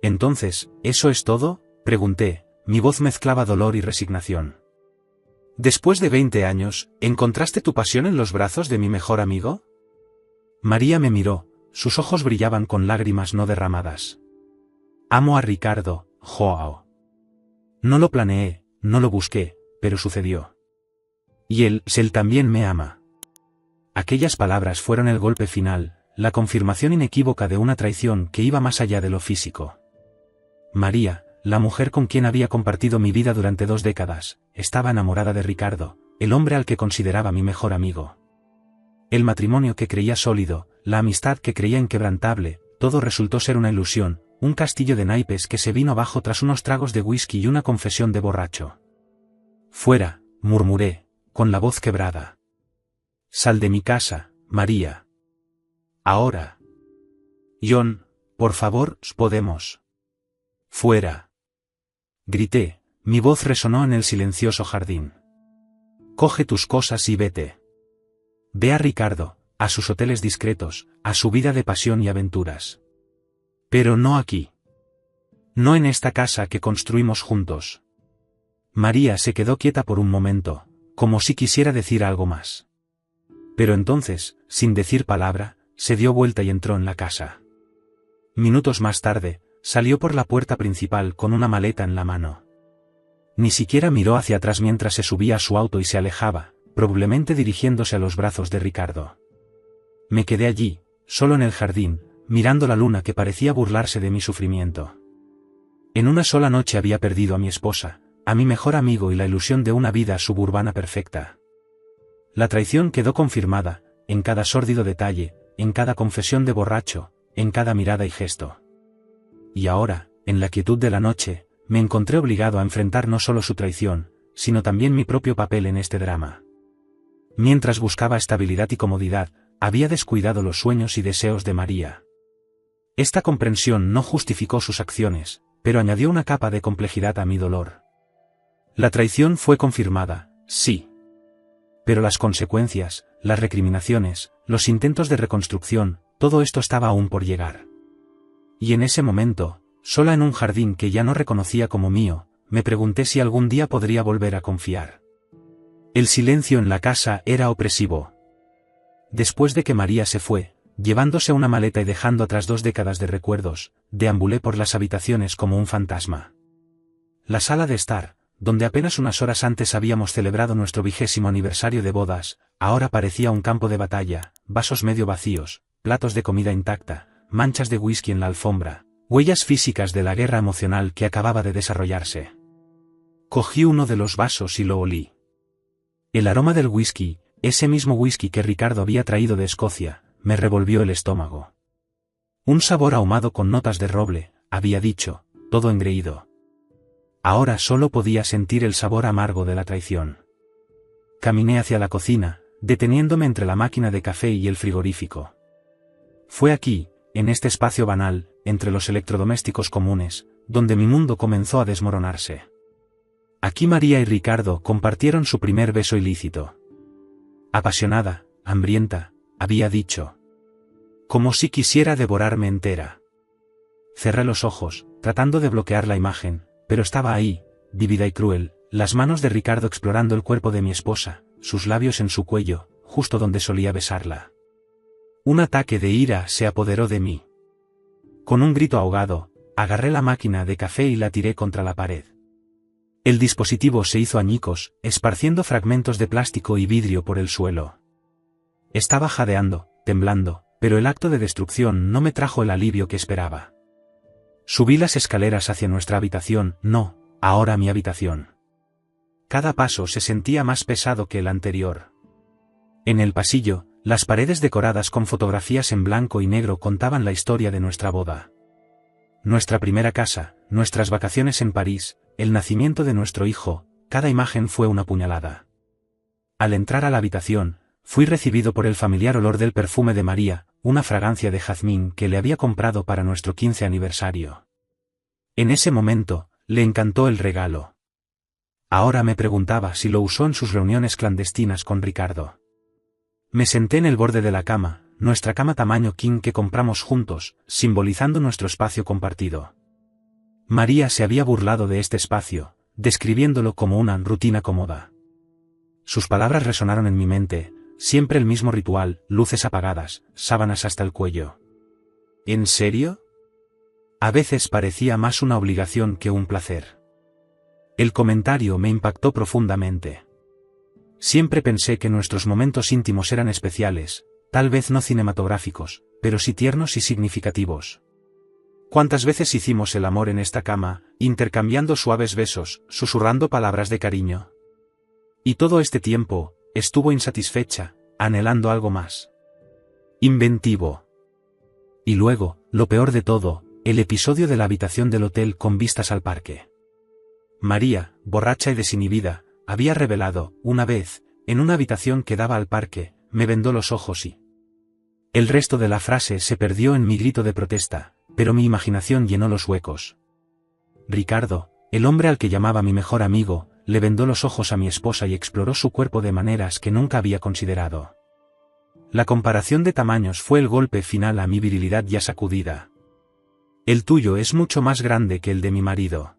Entonces, ¿eso es todo?, pregunté, mi voz mezclaba dolor y resignación. Después de 20 años, ¿encontraste tu pasión en los brazos de mi mejor amigo? María me miró, sus ojos brillaban con lágrimas no derramadas. Amo a Ricardo, Joao. No lo planeé, no lo busqué, pero sucedió. Y él también me ama. Aquellas palabras fueron el golpe final, la confirmación inequívoca de una traición que iba más allá de lo físico. María, la mujer con quien había compartido mi vida durante 2 décadas, estaba enamorada de Ricardo, el hombre al que consideraba mi mejor amigo. El matrimonio que creía sólido, la amistad que creía inquebrantable, todo resultó ser una ilusión, un castillo de naipes que se vino abajo tras unos tragos de whisky y una confesión de borracho. Fuera, murmuré, con la voz quebrada. Sal de mi casa, María. Ahora. John, por favor, podemos. Fuera. Grité, mi voz resonó en el silencioso jardín. Coge tus cosas y vete. Ve a Ricardo, a sus hoteles discretos, a su vida de pasión y aventuras. Pero no aquí. No en esta casa que construimos juntos. María se quedó quieta por un momento, como si quisiera decir algo más. Pero entonces, sin decir palabra, se dio vuelta y entró en la casa. Minutos más tarde, salió por la puerta principal con una maleta en la mano. Ni siquiera miró hacia atrás mientras se subía a su auto y se alejaba, probablemente dirigiéndose a los brazos de Ricardo. Me quedé allí, solo en el jardín, mirando la luna que parecía burlarse de mi sufrimiento. En una sola noche había perdido a mi esposa, a mi mejor amigo y la ilusión de una vida suburbana perfecta. La traición quedó confirmada, en cada sórdido detalle, en cada confesión de borracho, en cada mirada y gesto. Y ahora, en la quietud de la noche, me encontré obligado a enfrentar no solo su traición, sino también mi propio papel en este drama. Mientras buscaba estabilidad y comodidad, había descuidado los sueños y deseos de María. Esta comprensión no justificó sus acciones, pero añadió una capa de complejidad a mi dolor. La traición fue confirmada, sí. Pero las consecuencias, las recriminaciones, los intentos de reconstrucción, todo esto estaba aún por llegar. Y en ese momento, sola en un jardín que ya no reconocía como mío, me pregunté si algún día podría volver a confiar. El silencio en la casa era opresivo. Después de que María se fue, llevándose una maleta y dejando atrás 2 décadas de recuerdos, deambulé por las habitaciones como un fantasma. La sala de estar, donde apenas unas horas antes habíamos celebrado nuestro 20º aniversario de bodas, ahora parecía un campo de batalla, vasos medio vacíos, platos de comida intacta, manchas de whisky en la alfombra, huellas físicas de la guerra emocional que acababa de desarrollarse. Cogí uno de los vasos y lo olí. El aroma del whisky, ese mismo whisky que Ricardo había traído de Escocia, me revolvió el estómago. Un sabor ahumado con notas de roble, había dicho, todo engreído. Ahora solo podía sentir el sabor amargo de la traición. Caminé hacia la cocina, deteniéndome entre la máquina de café y el frigorífico. Fue aquí, en este espacio banal, entre los electrodomésticos comunes, donde mi mundo comenzó a desmoronarse. Aquí María y Ricardo compartieron su primer beso ilícito. Apasionada, hambrienta, había dicho. Como si quisiera devorarme entera. Cerré los ojos, tratando de bloquear la imagen, pero estaba ahí, vívida y cruel, las manos de Ricardo explorando el cuerpo de mi esposa, sus labios en su cuello, justo donde solía besarla. Un ataque de ira se apoderó de mí. Con un grito ahogado, agarré la máquina de café y la tiré contra la pared. El dispositivo se hizo añicos, esparciendo fragmentos de plástico y vidrio por el suelo. Estaba jadeando, temblando, pero el acto de destrucción no me trajo el alivio que esperaba. Subí las escaleras hacia nuestra habitación, no, ahora mi habitación. Cada paso se sentía más pesado que el anterior. En el pasillo, las paredes decoradas con fotografías en blanco y negro contaban la historia de nuestra boda. Nuestra primera casa, nuestras vacaciones en París, el nacimiento de nuestro hijo, cada imagen fue una puñalada. Al entrar a la habitación, fui recibido por el familiar olor del perfume de María, una fragancia de jazmín que le había comprado para nuestro 15 aniversario. En ese momento, le encantó el regalo. Ahora me preguntaba si lo usó en sus reuniones clandestinas con Ricardo. Me senté en el borde de la cama, nuestra cama tamaño king que compramos juntos, simbolizando nuestro espacio compartido. María se había burlado de este espacio, describiéndolo como una rutina cómoda. Sus palabras resonaron en mi mente, siempre el mismo ritual, luces apagadas, sábanas hasta el cuello. ¿En serio? A veces parecía más una obligación que un placer. El comentario me impactó profundamente. Siempre pensé que nuestros momentos íntimos eran especiales, tal vez no cinematográficos, pero sí tiernos y significativos. ¿Cuántas veces hicimos el amor en esta cama, intercambiando suaves besos, susurrando palabras de cariño? Y todo este tiempo, estuvo insatisfecha, anhelando algo más. Inventivo. Y luego, lo peor de todo, el episodio de la habitación del hotel con vistas al parque. María, borracha y desinhibida, había revelado, una vez, en una habitación que daba al parque, me vendó los ojos y... El resto de la frase se perdió en mi grito de protesta, pero mi imaginación llenó los huecos. Ricardo, el hombre al que llamaba mi mejor amigo, le vendó los ojos a mi esposa y exploró su cuerpo de maneras que nunca había considerado. La comparación de tamaños fue el golpe final a mi virilidad ya sacudida. El tuyo es mucho más grande que el de mi marido.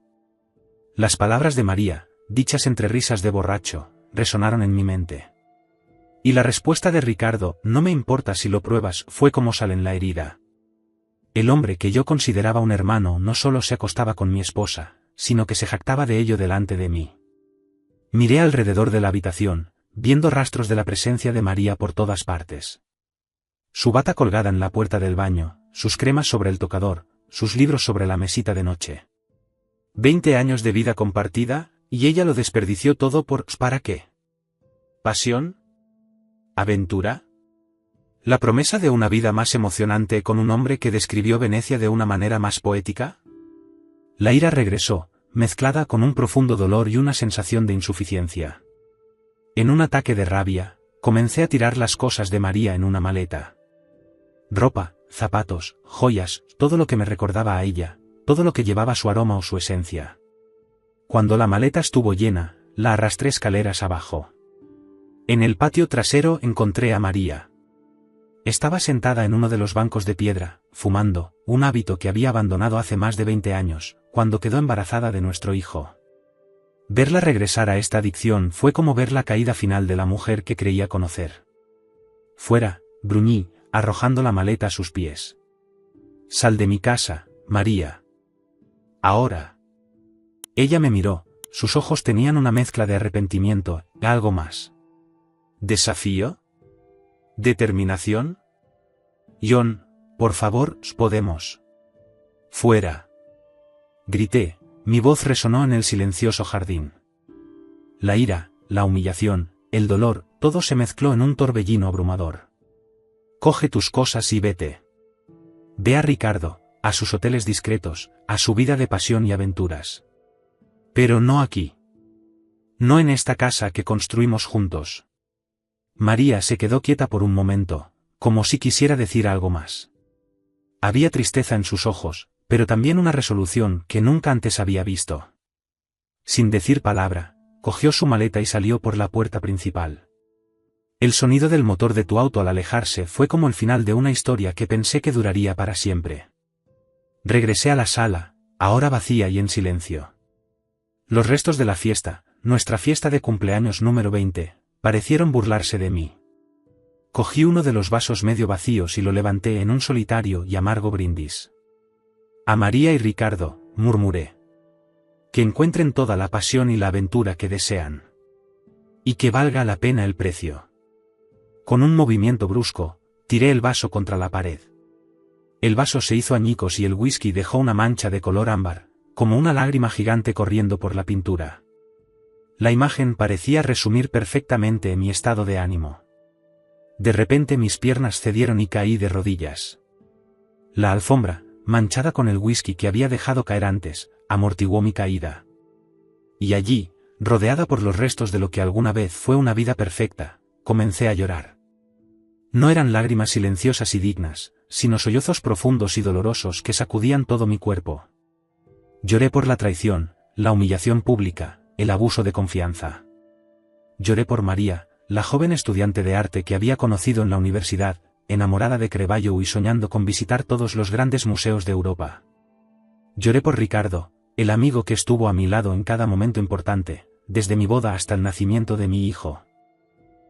Las palabras de María, dichas entre risas de borracho, resonaron en mi mente. Y la respuesta de Ricardo, no me importa si lo pruebas, fue como sal en la herida. El hombre que yo consideraba un hermano no solo se acostaba con mi esposa, sino que se jactaba de ello delante de mí. Miré alrededor de la habitación, viendo rastros de la presencia de María por todas partes. Su bata colgada en la puerta del baño, sus cremas sobre el tocador, sus libros sobre la mesita de noche. 20 años de vida compartida, y ella lo desperdició todo ¿para qué? ¿Pasión? ¿Aventura? ¿La promesa de una vida más emocionante con un hombre que describió Venecia de una manera más poética? La ira regresó, mezclada con un profundo dolor y una sensación de insuficiencia. En un ataque de rabia, comencé a tirar las cosas de María en una maleta. Ropa, zapatos, joyas, todo lo que me recordaba a ella, todo lo que llevaba su aroma o su esencia. Cuando la maleta estuvo llena, la arrastré escaleras abajo. En el patio trasero encontré a María. Estaba sentada en uno de los bancos de piedra, fumando, un hábito que había abandonado hace más de 20 años, cuando quedó embarazada de nuestro hijo. Verla regresar a esta adicción fue como ver la caída final de la mujer que creía conocer. Fuera, gruñí, arrojando la maleta a sus pies. Sal de mi casa, María. Ahora. Ella me miró, sus ojos tenían una mezcla de arrepentimiento, algo más. ¿Desafío? ¿Determinación? John, por favor, podemos. Fuera. Grité, mi voz resonó en el silencioso jardín. La ira, la humillación, el dolor, todo se mezcló en un torbellino abrumador. Coge tus cosas y vete. Ve a Ricardo, a sus hoteles discretos, a su vida de pasión y aventuras. Pero no aquí. No en esta casa que construimos juntos. María se quedó quieta por un momento, como si quisiera decir algo más. Había tristeza en sus ojos, pero también una resolución que nunca antes había visto. Sin decir palabra, cogió su maleta y salió por la puerta principal. El sonido del motor de tu auto al alejarse fue como el final de una historia que pensé que duraría para siempre. Regresé a la sala, ahora vacía y en silencio. Los restos de la fiesta, nuestra fiesta de cumpleaños número 20, parecieron burlarse de mí. Cogí uno de los vasos medio vacíos y lo levanté en un solitario y amargo brindis. A María y Ricardo, murmuré. Que encuentren toda la pasión y la aventura que desean. Y que valga la pena el precio. Con un movimiento brusco, tiré el vaso contra la pared. El vaso se hizo añicos y el whisky dejó una mancha de color ámbar, como una lágrima gigante corriendo por la pintura. La imagen parecía resumir perfectamente mi estado de ánimo. De repente mis piernas cedieron y caí de rodillas. La alfombra, manchada con el whisky que había dejado caer antes, amortiguó mi caída. Y allí, rodeada por los restos de lo que alguna vez fue una vida perfecta, comencé a llorar. No eran lágrimas silenciosas y dignas, sino sollozos profundos y dolorosos que sacudían todo mi cuerpo. Lloré por la traición, la humillación pública, el abuso de confianza. Lloré por María, la joven estudiante de arte que había conocido en la universidad, enamorada de Creballo y soñando con visitar todos los grandes museos de Europa. Lloré por Ricardo, el amigo que estuvo a mi lado en cada momento importante, desde mi boda hasta el nacimiento de mi hijo.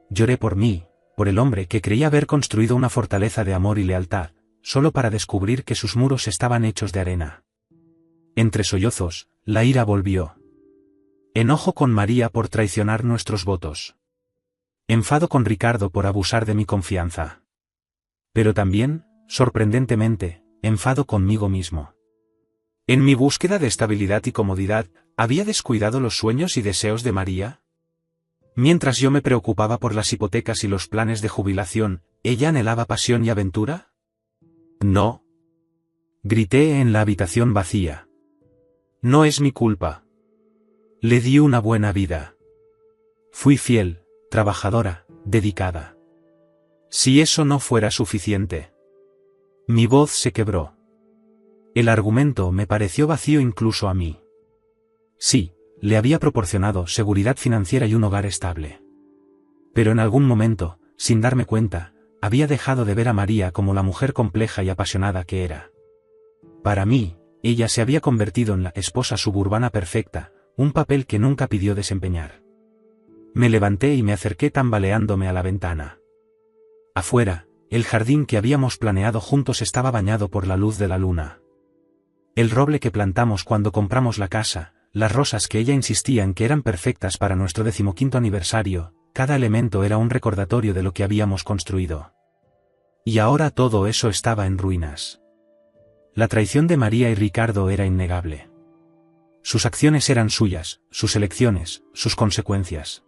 Lloré por mí, por el hombre que creía haber construido una fortaleza de amor y lealtad, solo para descubrir que sus muros estaban hechos de arena. Entre sollozos, la ira volvió. Enojo con María por traicionar nuestros votos. Enfado con Ricardo por abusar de mi confianza. Pero también, sorprendentemente, enfado conmigo mismo. En mi búsqueda de estabilidad y comodidad, ¿había descuidado los sueños y deseos de María? Mientras yo me preocupaba por las hipotecas y los planes de jubilación, ¿ella anhelaba pasión y aventura? No. Grité en la habitación vacía. No es mi culpa. Le di una buena vida. Fui fiel, trabajadora, dedicada. Si eso no fuera suficiente. Mi voz se quebró. El argumento me pareció vacío incluso a mí. Sí, le había proporcionado seguridad financiera y un hogar estable. Pero en algún momento, sin darme cuenta, había dejado de ver a María como la mujer compleja y apasionada que era. Para mí, ella se había convertido en la esposa suburbana perfecta, un papel que nunca pidió desempeñar. Me levanté y me acerqué tambaleándome a la ventana. Afuera, el jardín que habíamos planeado juntos estaba bañado por la luz de la luna. El roble que plantamos cuando compramos la casa, las rosas que ella insistía en que eran perfectas para nuestro 15º aniversario, cada elemento era un recordatorio de lo que habíamos construido. Y ahora todo eso estaba en ruinas. La traición de María y Ricardo era innegable. Sus acciones eran suyas, sus elecciones, sus consecuencias.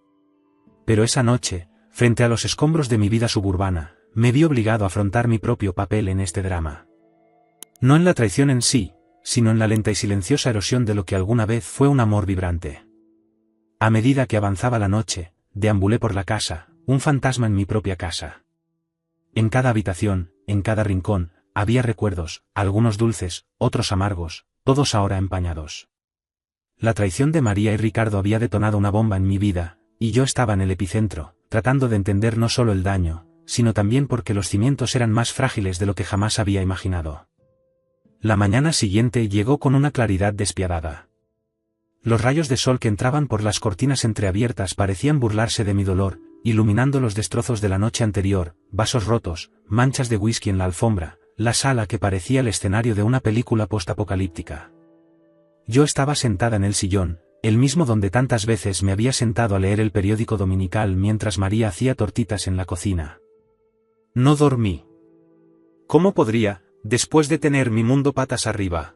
Pero esa noche, frente a los escombros de mi vida suburbana, me vi obligado a afrontar mi propio papel en este drama. No en la traición en sí, sino en la lenta y silenciosa erosión de lo que alguna vez fue un amor vibrante. A medida que avanzaba la noche, deambulé por la casa, un fantasma en mi propia casa. En cada habitación, en cada rincón, había recuerdos, algunos dulces, otros amargos, todos ahora empañados. La traición de María y Ricardo había detonado una bomba en mi vida, y yo estaba en el epicentro, tratando de entender no solo el daño, sino también porque los cimientos eran más frágiles de lo que jamás había imaginado. La mañana siguiente llegó con una claridad despiadada. Los rayos de sol que entraban por las cortinas entreabiertas parecían burlarse de mi dolor, iluminando los destrozos de la noche anterior, vasos rotos, manchas de whisky en la alfombra, la sala que parecía el escenario de una película postapocalíptica. Yo estaba sentada en el sillón, el mismo donde tantas veces me había sentado a leer el periódico dominical mientras María hacía tortitas en la cocina. No dormí. ¿Cómo podría, después de tener mi mundo patas arriba?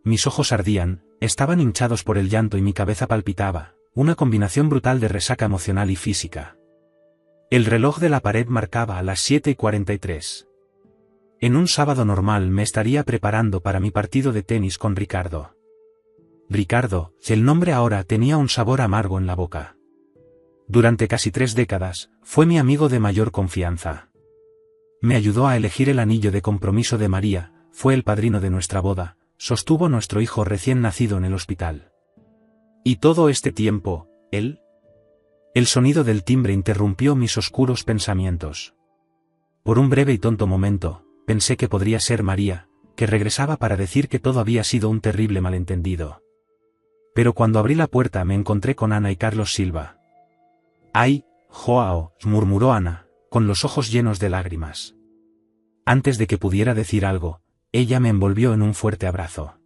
Mis ojos ardían, estaban hinchados por el llanto y mi cabeza palpitaba, una combinación brutal de resaca emocional y física. El reloj de la pared marcaba a las 7:43. En un sábado normal me estaría preparando para mi partido de tenis con Ricardo. Ricardo, el nombre ahora tenía un sabor amargo en la boca. Durante casi 3 décadas, fue mi amigo de mayor confianza. Me ayudó a elegir el anillo de compromiso de María, fue el padrino de nuestra boda, sostuvo nuestro hijo recién nacido en el hospital. Y todo este tiempo, ¿él? El sonido del timbre interrumpió mis oscuros pensamientos. Por un breve y tonto momento, pensé que podría ser María, que regresaba para decir que todo había sido un terrible malentendido. Pero cuando abrí la puerta me encontré con Ana y Carlos Silva. ¡Ay, Joao!, murmuró Ana, con los ojos llenos de lágrimas. Antes de que pudiera decir algo, ella me envolvió en un fuerte abrazo.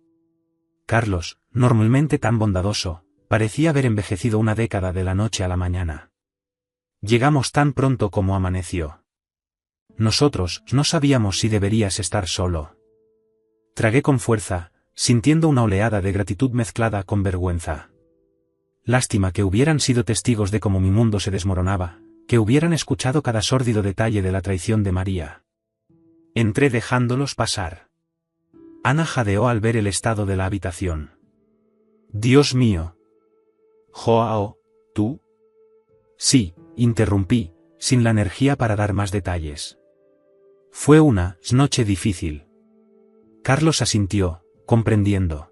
Carlos, normalmente tan bondadoso, parecía haber envejecido una década de la noche a la mañana. Llegamos tan pronto como amaneció. Nosotros no sabíamos si deberías estar solo. Tragué con fuerza, sintiendo una oleada de gratitud mezclada con vergüenza. Lástima que hubieran sido testigos de cómo mi mundo se desmoronaba, que hubieran escuchado cada sórdido detalle de la traición de María. Entré dejándolos pasar. Ana jadeó al ver el estado de la habitación. Dios mío. Joao, ¿tú? Sí, interrumpí, sin la energía para dar más detalles. Fue una noche difícil. Carlos asintió, comprendiendo.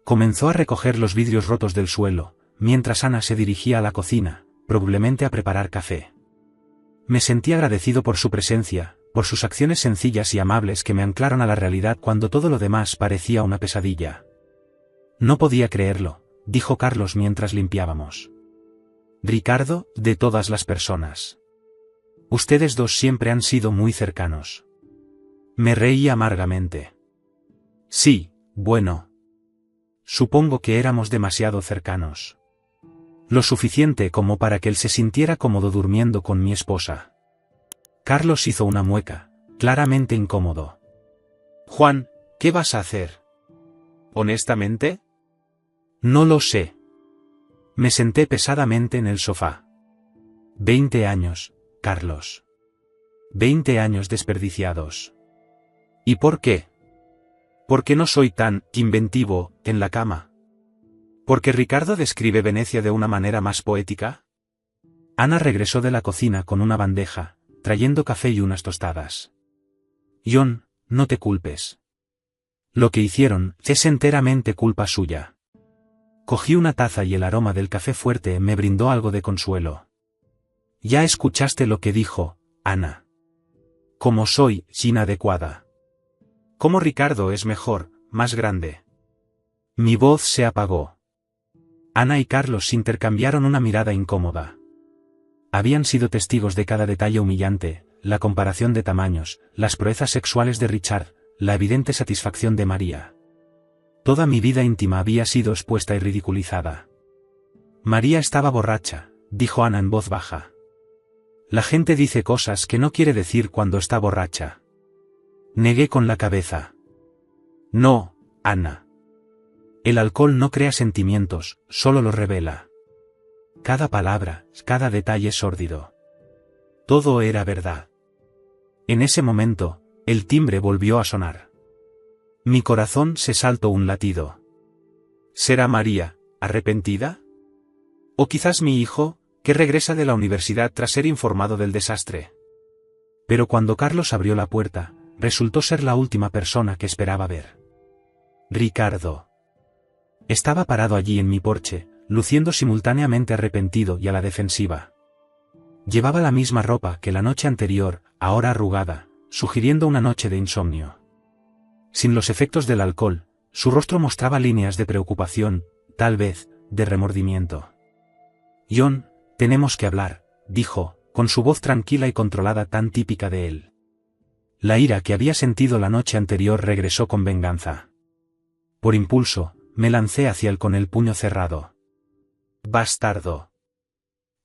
Comenzó a recoger los vidrios rotos del suelo, mientras Ana se dirigía a la cocina, probablemente a preparar café. Me sentí agradecido por su presencia, por sus acciones sencillas y amables que me anclaron a la realidad cuando todo lo demás parecía una pesadilla. No podía creerlo, dijo Carlos mientras limpiábamos. Ricardo, de todas las personas. Ustedes dos siempre han sido muy cercanos. Me reí amargamente. Sí, bueno. Supongo que éramos demasiado cercanos. Lo suficiente como para que él se sintiera cómodo durmiendo con mi esposa. Carlos hizo una mueca, claramente incómodo. Juan, ¿qué vas a hacer? ¿Honestamente? No lo sé. Me senté pesadamente en el sofá. 20 años, Carlos. 20 años desperdiciados. ¿Y por qué? ¿Por qué no soy tan inventivo en la cama? ¿Porque Ricardo describe Venecia de una manera más poética? Ana regresó de la cocina con una bandeja, trayendo café y unas tostadas. John, no te culpes. Lo que hicieron es enteramente culpa suya. Cogí una taza y el aroma del café fuerte me brindó algo de consuelo. Ya escuchaste lo que dijo, Ana. Como soy inadecuada. Como Ricardo es mejor, más grande. Mi voz se apagó. Ana y Carlos intercambiaron una mirada incómoda. Habían sido testigos de cada detalle humillante, la comparación de tamaños, las proezas sexuales de Richard, la evidente satisfacción de María. Toda mi vida íntima había sido expuesta y ridiculizada. María estaba borracha, dijo Ana en voz baja. La gente dice cosas que no quiere decir cuando está borracha. Negué con la cabeza. No, Ana. El alcohol no crea sentimientos, solo los revela. Cada palabra, cada detalle es sórdido. Todo era verdad. En ese momento, el timbre volvió a sonar. Mi corazón se saltó un latido. ¿Será María, arrepentida? ¿O quizás mi hijo, que regresa de la universidad tras ser informado del desastre? Pero cuando Carlos abrió la puerta, resultó ser la última persona que esperaba ver. Ricardo. Estaba parado allí en mi porche, luciendo simultáneamente arrepentido y a la defensiva. Llevaba la misma ropa que la noche anterior, ahora arrugada, sugiriendo una noche de insomnio. Sin los efectos del alcohol, su rostro mostraba líneas de preocupación, tal vez, de remordimiento. John, tenemos que hablar, dijo, con su voz tranquila y controlada tan típica de él. La ira que había sentido la noche anterior regresó con venganza. Por impulso, me lancé hacia él con el puño cerrado. «Bastardo».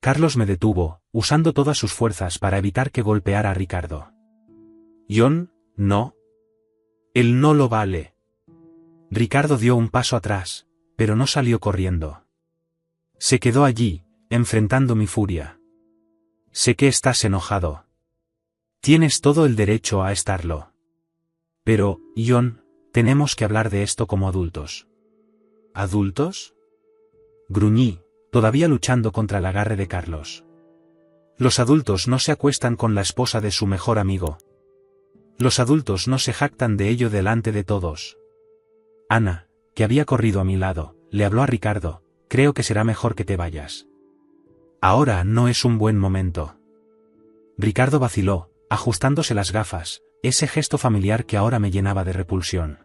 Carlos me detuvo, usando todas sus fuerzas para evitar que golpeara a Ricardo. «John, no. Él no lo vale». Ricardo dio un paso atrás, pero no salió corriendo. Se quedó allí, enfrentando mi furia. «Sé que estás enojado. Tienes todo el derecho a estarlo. Pero, John, tenemos que hablar de esto como adultos». ¿Adultos? Gruñí, todavía luchando contra el agarre de Carlos. Los adultos no se acuestan con la esposa de su mejor amigo. Los adultos no se jactan de ello delante de todos. Ana, que había corrido a mi lado, le habló a Ricardo, creo que será mejor que te vayas. Ahora no es un buen momento. Ricardo vaciló, ajustándose las gafas, ese gesto familiar que ahora me llenaba de repulsión.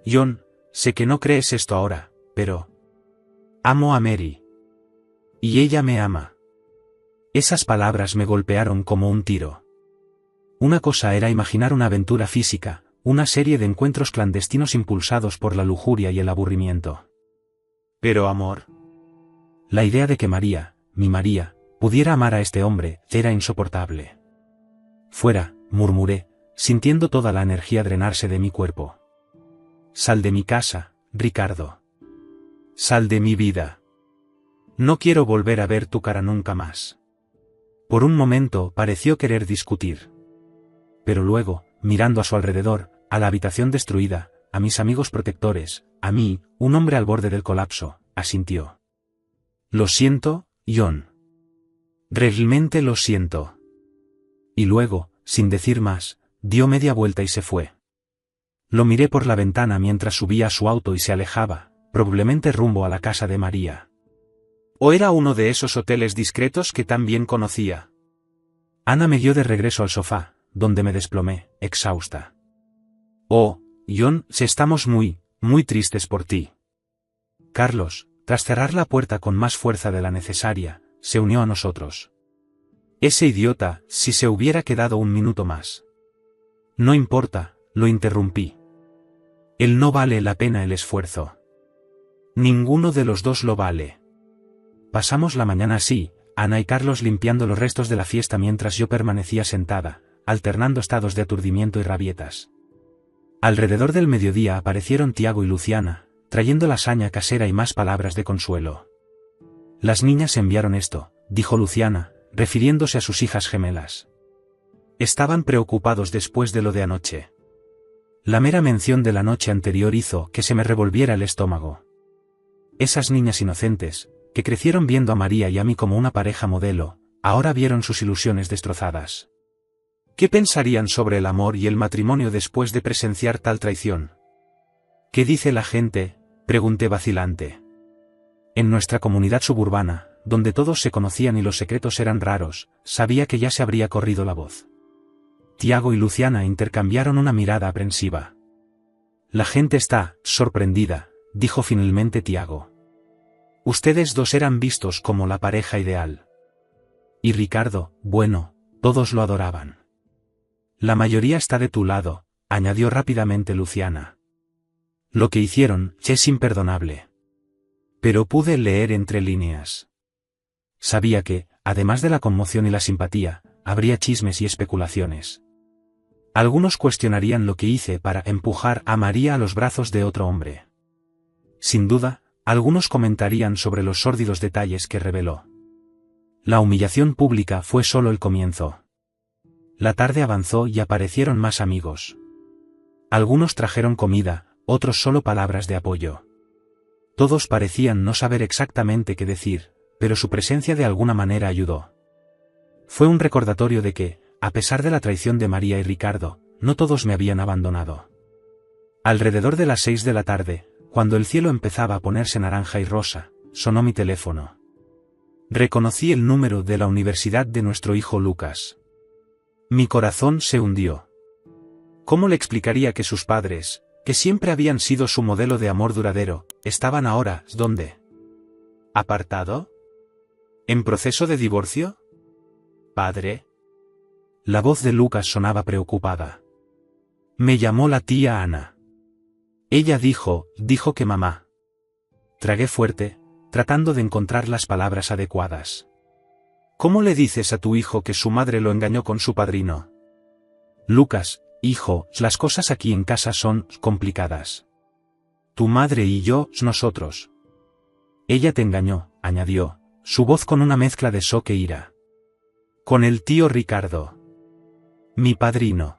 John, sé que no crees esto ahora, pero... amo a Mary. Y ella me ama. Esas palabras me golpearon como un tiro. Una cosa era imaginar una aventura física, una serie de encuentros clandestinos impulsados por la lujuria y el aburrimiento. Pero amor. La idea de que María, mi María, pudiera amar a este hombre, era insoportable. Fuera, murmuré, sintiendo toda la energía drenarse de mi cuerpo. Sal de mi casa, Ricardo. Sal de mi vida. No quiero volver a ver tu cara nunca más. Por un momento pareció querer discutir. Pero luego, mirando a su alrededor, a la habitación destruida, a mis amigos protectores, a mí, un hombre al borde del colapso, asintió. Lo siento, John. Realmente lo siento. Y luego, sin decir más, dio media vuelta y se fue. Lo miré por la ventana mientras subía a su auto y se alejaba, probablemente rumbo a la casa de María. ¿O era uno de esos hoteles discretos que tan bien conocía? Ana me guió de regreso al sofá, donde me desplomé, exhausta. Oh, John, estamos muy tristes por ti. Carlos, tras cerrar la puerta con más fuerza de la necesaria, se unió a nosotros. Ese idiota, si se hubiera quedado un minuto más. No importa, lo interrumpí. Él no vale la pena el esfuerzo. Ninguno de los dos lo vale. Pasamos la mañana así, Ana y Carlos limpiando los restos de la fiesta mientras yo permanecía sentada, alternando estados de aturdimiento y rabietas. Alrededor del mediodía aparecieron Tiago y Luciana, trayendo lasaña casera y más palabras de consuelo. Las niñas enviaron esto, dijo Luciana, refiriéndose a sus hijas gemelas. Estaban preocupados después de lo de anoche. La mera mención de la noche anterior hizo que se me revolviera el estómago. Esas niñas inocentes, que crecieron viendo a María y a mí como una pareja modelo, ahora vieron sus ilusiones destrozadas. ¿Qué pensarían sobre el amor y el matrimonio después de presenciar tal traición? ¿Qué dice la gente?, pregunté vacilante. En nuestra comunidad suburbana, donde todos se conocían y los secretos eran raros, sabía que ya se habría corrido la voz. Tiago y Luciana intercambiaron una mirada aprensiva. La gente está sorprendida, dijo finalmente Tiago. Ustedes dos eran vistos como la pareja ideal. Y Ricardo, bueno, todos lo adoraban. La mayoría está de tu lado, añadió rápidamente Luciana. Lo que hicieron es imperdonable. Pero pude leer entre líneas. Sabía que, además de la conmoción y la simpatía, habría chismes y especulaciones. Algunos cuestionarían lo que hice para empujar a María a los brazos de otro hombre. Sin duda, algunos comentarían sobre los sórdidos detalles que reveló. La humillación pública fue solo el comienzo. La tarde avanzó y aparecieron más amigos. Algunos trajeron comida, otros solo palabras de apoyo. Todos parecían no saber exactamente qué decir, pero su presencia de alguna manera ayudó. Fue un recordatorio de que, a pesar de la traición de María y Ricardo, no todos me habían abandonado. Alrededor de las 6 de la tarde, cuando el cielo empezaba a ponerse naranja y rosa, sonó mi teléfono. Reconocí el número de la universidad de nuestro hijo Lucas. Mi corazón se hundió. ¿Cómo le explicaría que sus padres, que siempre habían sido su modelo de amor duradero, estaban ahora, ¿dónde? ¿Apartado? ¿En proceso de divorcio? ¿Padre? La voz de Lucas sonaba preocupada. Me llamó la tía Ana. Ella dijo que mamá. Tragué fuerte, tratando de encontrar las palabras adecuadas. ¿Cómo le dices a tu hijo que su madre lo engañó con su padrino? Lucas, hijo, las cosas aquí en casa son complicadas. Tu madre y yo, nosotros. Ella te engañó, añadió, su voz con una mezcla de shock e ira. Con el tío Ricardo. Mi padrino.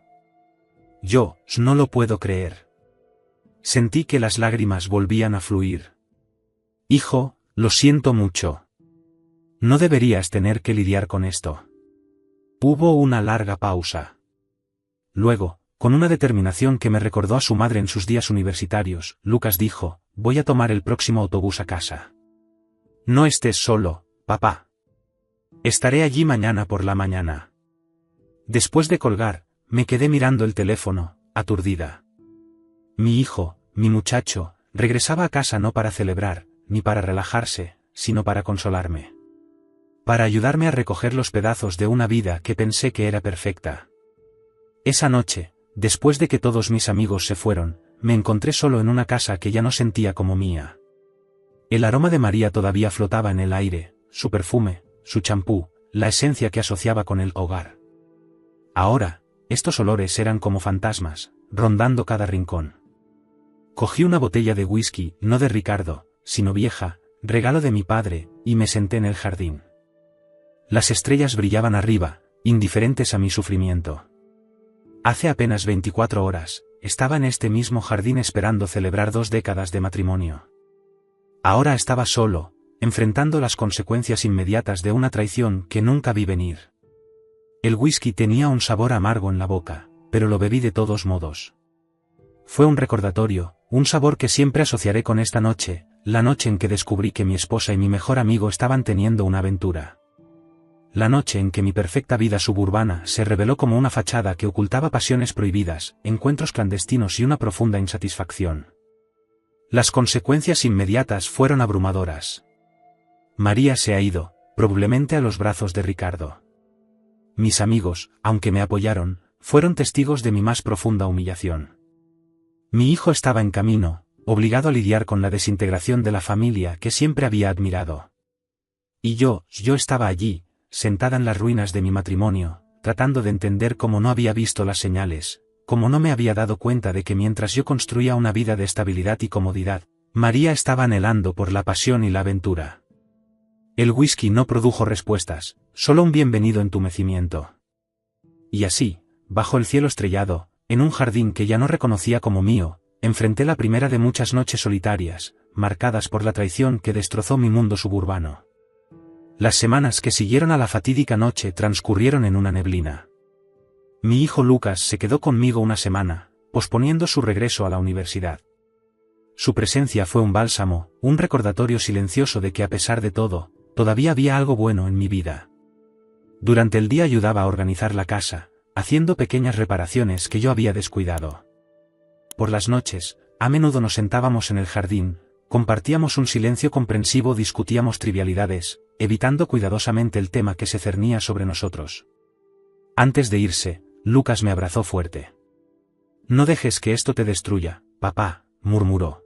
Yo, no lo puedo creer. Sentí que las lágrimas volvían a fluir. Hijo, lo siento mucho. No deberías tener que lidiar con esto. Hubo una larga pausa. Luego, con una determinación que me recordó a su madre en sus días universitarios, Lucas dijo, voy a tomar el próximo autobús a casa. No estés solo, papá. Estaré allí mañana por la mañana. Después de colgar, me quedé mirando el teléfono, aturdida. Mi hijo, mi muchacho, regresaba a casa no para celebrar, ni para relajarse, sino para consolarme. Para ayudarme a recoger los pedazos de una vida que pensé que era perfecta. Esa noche, después de que todos mis amigos se fueron, me encontré solo en una casa que ya no sentía como mía. El aroma de María todavía flotaba en el aire, su perfume, su champú, la esencia que asociaba con el hogar. Ahora, estos olores eran como fantasmas, rondando cada rincón. Cogí una botella de whisky, no de Ricardo, sino vieja, regalo de mi padre, y me senté en el jardín. Las estrellas brillaban arriba, indiferentes a mi sufrimiento. Hace apenas 24 horas, estaba en este mismo jardín esperando celebrar 2 décadas de matrimonio. Ahora estaba solo, enfrentando las consecuencias inmediatas de una traición que nunca vi venir. El whisky tenía un sabor amargo en la boca, pero lo bebí de todos modos. Fue un recordatorio, un sabor que siempre asociaré con esta noche, la noche en que descubrí que mi esposa y mi mejor amigo estaban teniendo una aventura. La noche en que mi perfecta vida suburbana se reveló como una fachada que ocultaba pasiones prohibidas, encuentros clandestinos y una profunda insatisfacción. Las consecuencias inmediatas fueron abrumadoras. María se ha ido, probablemente a los brazos de Ricardo. Mis amigos, aunque me apoyaron, fueron testigos de mi más profunda humillación. Mi hijo estaba en camino, obligado a lidiar con la desintegración de la familia que siempre había admirado. Y yo estaba allí, sentada en las ruinas de mi matrimonio, tratando de entender cómo no había visto las señales, cómo no me había dado cuenta de que mientras yo construía una vida de estabilidad y comodidad, María estaba anhelando por la pasión y la aventura. El whisky no produjo respuestas, solo un bienvenido entumecimiento. Y así, bajo el cielo estrellado, en un jardín que ya no reconocía como mío, enfrenté la primera de muchas noches solitarias, marcadas por la traición que destrozó mi mundo suburbano. Las semanas que siguieron a la fatídica noche transcurrieron en una neblina. Mi hijo Lucas se quedó conmigo una semana, posponiendo su regreso a la universidad. Su presencia fue un bálsamo, un recordatorio silencioso de que a pesar de todo, todavía había algo bueno en mi vida. Durante el día ayudaba a organizar la casa, haciendo pequeñas reparaciones que yo había descuidado. Por las noches, a menudo nos sentábamos en el jardín, compartíamos un silencio comprensivo, discutíamos trivialidades, evitando cuidadosamente el tema que se cernía sobre nosotros. Antes de irse, Lucas me abrazó fuerte. No dejes que esto te destruya, papá, murmuró.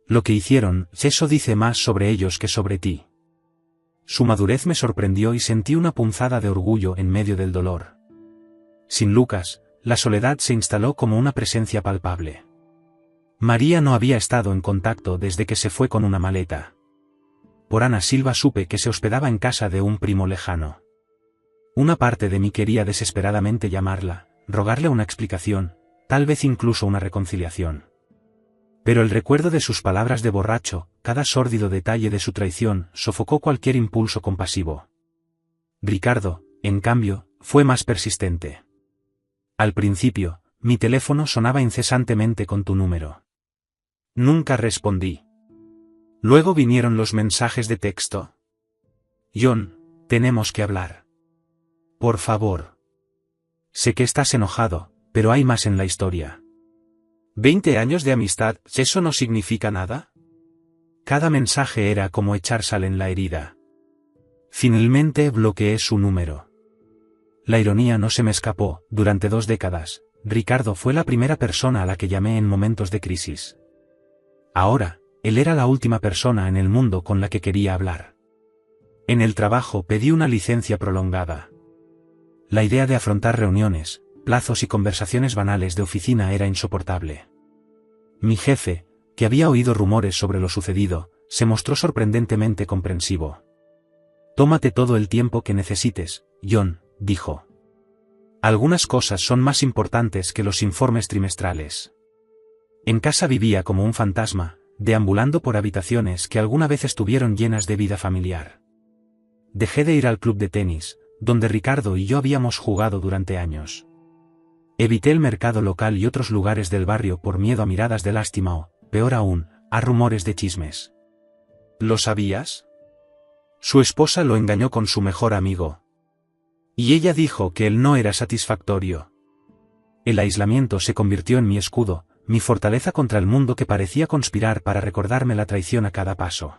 Lo que hicieron, eso dice más sobre ellos que sobre ti. Su madurez me sorprendió y sentí una punzada de orgullo en medio del dolor. Sin Lucas, la soledad se instaló como una presencia palpable. María no había estado en contacto desde que se fue con una maleta. Por Ana Silva supe que se hospedaba en casa de un primo lejano. Una parte de mí quería desesperadamente llamarla, rogarle una explicación, tal vez incluso una reconciliación. Pero el recuerdo de sus palabras de borracho, cada sórdido detalle de su traición, sofocó cualquier impulso compasivo. Ricardo, en cambio, fue más persistente. Al principio, mi teléfono sonaba incesantemente con tu número. Nunca respondí. Luego vinieron los mensajes de texto. John, tenemos que hablar. Por favor. Sé que estás enojado, pero hay más en la historia. 20 años de amistad, ¿eso no significa nada? Cada mensaje era como echar sal en la herida. Finalmente bloqueé su número. La ironía no se me escapó. Durante 2 décadas, Ricardo fue la primera persona a la que llamé en momentos de crisis. Ahora, él era la última persona en el mundo con la que quería hablar. En el trabajo pedí una licencia prolongada. La idea de afrontar reuniones, plazos y conversaciones banales de oficina era insoportable. Mi jefe, que había oído rumores sobre lo sucedido, se mostró sorprendentemente comprensivo. Tómate todo el tiempo que necesites, John, dijo. Algunas cosas son más importantes que los informes trimestrales. En casa vivía como un fantasma, deambulando por habitaciones que alguna vez estuvieron llenas de vida familiar. Dejé de ir al club de tenis, donde Ricardo y yo habíamos jugado durante años. Evité el mercado local y otros lugares del barrio por miedo a miradas de lástima o, peor aún, a rumores de chismes. ¿Lo sabías? Su esposa lo engañó con su mejor amigo. Y ella dijo que él no era satisfactorio. El aislamiento se convirtió en mi escudo, mi fortaleza contra el mundo que parecía conspirar para recordarme la traición a cada paso.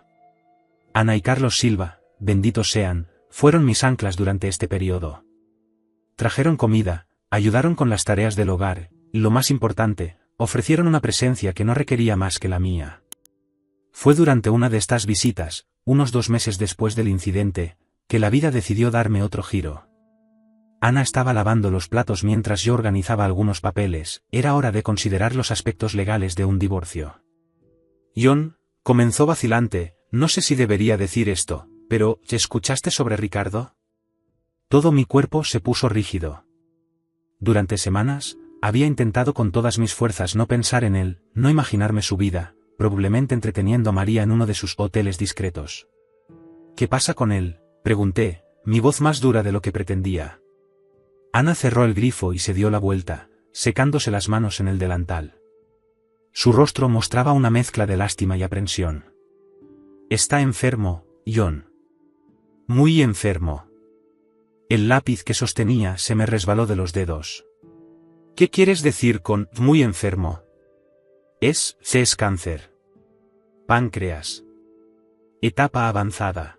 Ana y Carlos Silva, benditos sean, fueron mis anclas durante este periodo. Trajeron comida, ayudaron con las tareas del hogar, y lo más importante, ofrecieron una presencia que no requería más que la mía. Fue durante una de estas visitas, unos 2 meses después del incidente, que la vida decidió darme otro giro. Ana estaba lavando los platos mientras yo organizaba algunos papeles. Era hora de considerar los aspectos legales de un divorcio. John, comenzó vacilante, no sé si debería decir esto, pero, ¿escuchaste sobre Ricardo? Todo mi cuerpo se puso rígido. Durante semanas, había intentado con todas mis fuerzas no pensar en él, no imaginarme su vida, probablemente entreteniendo a María en uno de sus hoteles discretos. ¿Qué pasa con él?, pregunté, mi voz más dura de lo que pretendía. Ana cerró el grifo y se dio la vuelta, secándose las manos en el delantal. Su rostro mostraba una mezcla de lástima y aprensión. Está enfermo, John. Muy enfermo. El lápiz que sostenía se me resbaló de los dedos. ¿Qué quieres decir con muy enfermo? Es cáncer. Páncreas. Etapa avanzada.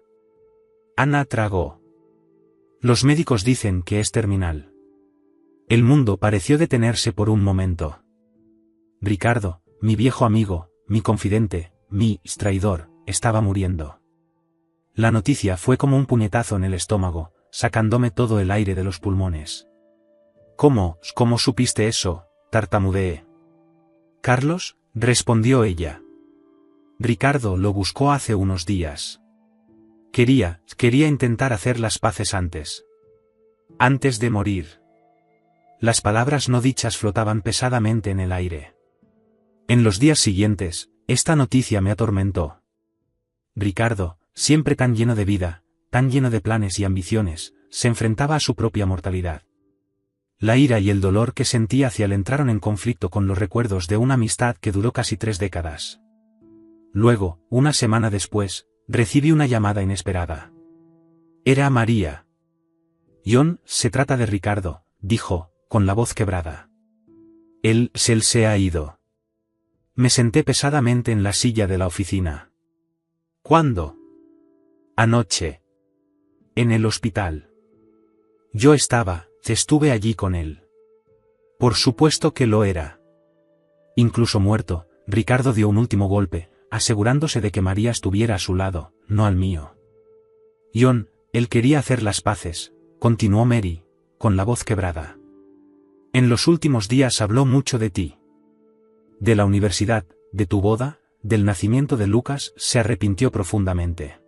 Ana tragó. Los médicos dicen que es terminal. El mundo pareció detenerse por un momento. Ricardo, mi viejo amigo, mi confidente, mi traidor, estaba muriendo. La noticia fue como un puñetazo en el estómago, sacándome todo el aire de los pulmones. ¿Cómo supiste eso?, tartamudeé. Carlos, respondió ella. Ricardo lo buscó hace unos días. Quería intentar hacer las paces antes. Antes de morir. Las palabras no dichas flotaban pesadamente en el aire. En los días siguientes, esta noticia me atormentó. Ricardo, siempre tan lleno de vida, tan lleno de planes y ambiciones, se enfrentaba a su propia mortalidad. La ira y el dolor que sentía hacia él entraron en conflicto con los recuerdos de una amistad que duró casi 3 décadas. Luego, una semana después, recibí una llamada inesperada. Era María. John, se trata de Ricardo, dijo, con la voz quebrada. Él se ha ido. Me senté pesadamente en la silla de la oficina. ¿Cuándo? Anoche. En el hospital. Yo estuve allí con él. Por supuesto que lo era. Incluso muerto, Ricardo dio un último golpe, asegurándose de que María estuviera a su lado, no al mío. John, él quería hacer las paces, continuó Mary, con la voz quebrada. En los últimos días habló mucho de ti. De la universidad, de tu boda, del nacimiento de Lucas, se arrepintió profundamente.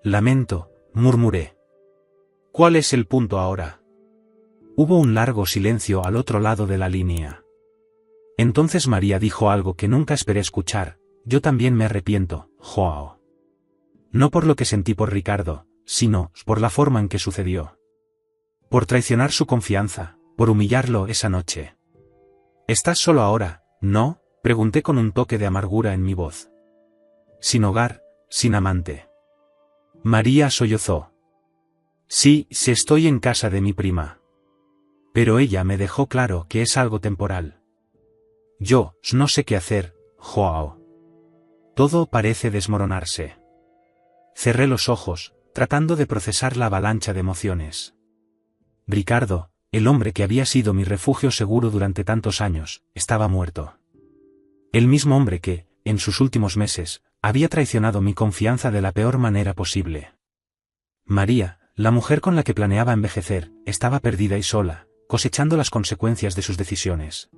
Lamento, murmuré. ¿Cuál es el punto ahora? Hubo un largo silencio al otro lado de la línea. Entonces María dijo algo que nunca esperé escuchar: yo también me arrepiento, Joao. No por lo que sentí por Ricardo, sino por la forma en que sucedió. Por traicionar su confianza, por humillarlo esa noche. ¿Estás solo ahora, no?, pregunté con un toque de amargura en mi voz. Sin hogar, sin amante. María sollozó. Sí, estoy en casa de mi prima. Pero ella me dejó claro que es algo temporal. Yo no sé qué hacer, Joao. Todo parece desmoronarse. Cerré los ojos, tratando de procesar la avalancha de emociones. Ricardo, el hombre que había sido mi refugio seguro durante tantos años, estaba muerto. El mismo hombre que, en sus últimos meses, había traicionado mi confianza de la peor manera posible. María, la mujer con la que planeaba envejecer, estaba perdida y sola, cosechando las consecuencias de sus decisiones.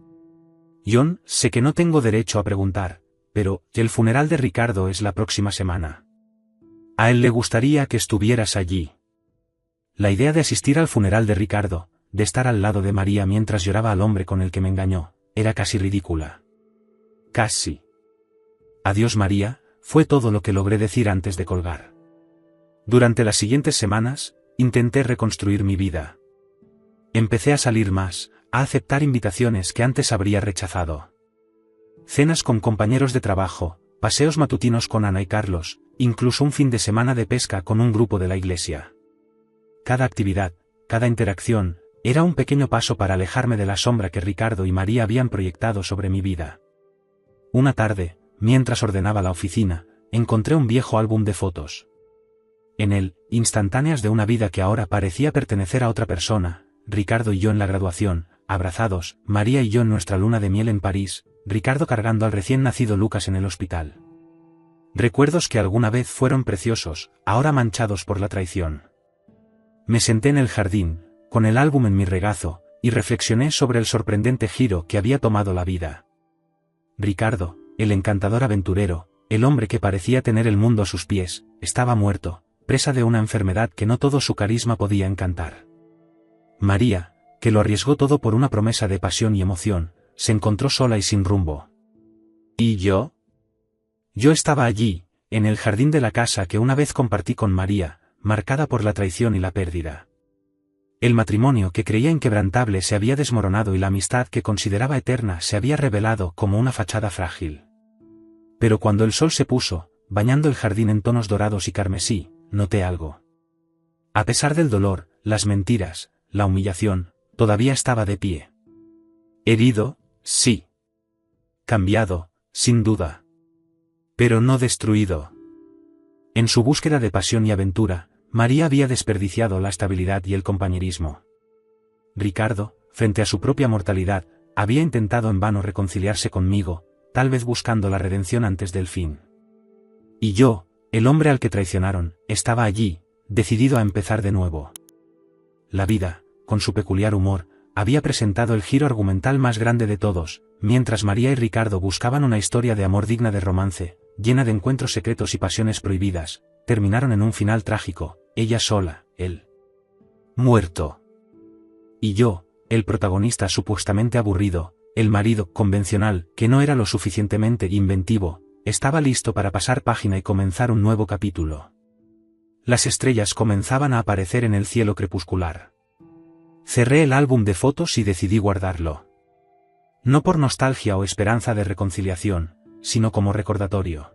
John, sé que no tengo derecho a preguntar, pero el funeral de Ricardo es la próxima semana. A él le gustaría que estuvieras allí. La idea de asistir al funeral de Ricardo, de estar al lado de María mientras lloraba al hombre con el que me engañó, era casi ridícula. Casi. Adiós María, fue todo lo que logré decir antes de colgar. Durante las siguientes semanas, intenté reconstruir mi vida. Empecé a salir más, a aceptar invitaciones que antes habría rechazado. Cenas con compañeros de trabajo, paseos matutinos con Ana y Carlos, incluso un fin de semana de pesca con un grupo de la iglesia. Cada actividad, cada interacción, era un pequeño paso para alejarme de la sombra que Ricardo y María habían proyectado sobre mi vida. Una tarde, mientras ordenaba la oficina, encontré un viejo álbum de fotos. En él, instantáneas de una vida que ahora parecía pertenecer a otra persona: Ricardo y yo en la graduación, abrazados, María y yo en nuestra luna de miel en París, Ricardo cargando al recién nacido Lucas en el hospital. Recuerdos que alguna vez fueron preciosos, ahora manchados por la traición. Me senté en el jardín, con el álbum en mi regazo, y reflexioné sobre el sorprendente giro que había tomado la vida. Ricardo, el encantador aventurero, el hombre que parecía tener el mundo a sus pies, estaba muerto, presa de una enfermedad que no todo su carisma podía encantar. María, que lo arriesgó todo por una promesa de pasión y emoción, se encontró sola y sin rumbo. ¿Y yo? Yo estaba allí, en el jardín de la casa que una vez compartí con María, marcada por la traición y la pérdida. El matrimonio que creía inquebrantable se había desmoronado y la amistad que consideraba eterna se había revelado como una fachada frágil. Pero cuando el sol se puso, bañando el jardín en tonos dorados y carmesí, noté algo. A pesar del dolor, las mentiras, la humillación, todavía estaba de pie. Herido, sí. Cambiado, sin duda. Pero no destruido. En su búsqueda de pasión y aventura, María había desperdiciado la estabilidad y el compañerismo. Ricardo, frente a su propia mortalidad, había intentado en vano reconciliarse conmigo, tal vez buscando la redención antes del fin. Y yo, el hombre al que traicionaron, estaba allí, decidido a empezar de nuevo. La vida, con su peculiar humor, había presentado el giro argumental más grande de todos, mientras María y Ricardo buscaban una historia de amor digna de romance, llena de encuentros secretos y pasiones prohibidas, terminaron en un final trágico, ella sola, él muerto. Y yo, el protagonista supuestamente aburrido, el marido convencional que no era lo suficientemente inventivo, estaba listo para pasar página y comenzar un nuevo capítulo. Las estrellas comenzaban a aparecer en el cielo crepuscular. Cerré el álbum de fotos y decidí guardarlo. No por nostalgia o esperanza de reconciliación, sino como recordatorio.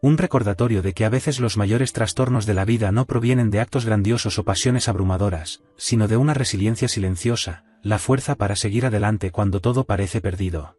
Un recordatorio de que a veces los mayores trastornos de la vida no provienen de actos grandiosos o pasiones abrumadoras, sino de una resiliencia silenciosa, la fuerza para seguir adelante cuando todo parece perdido.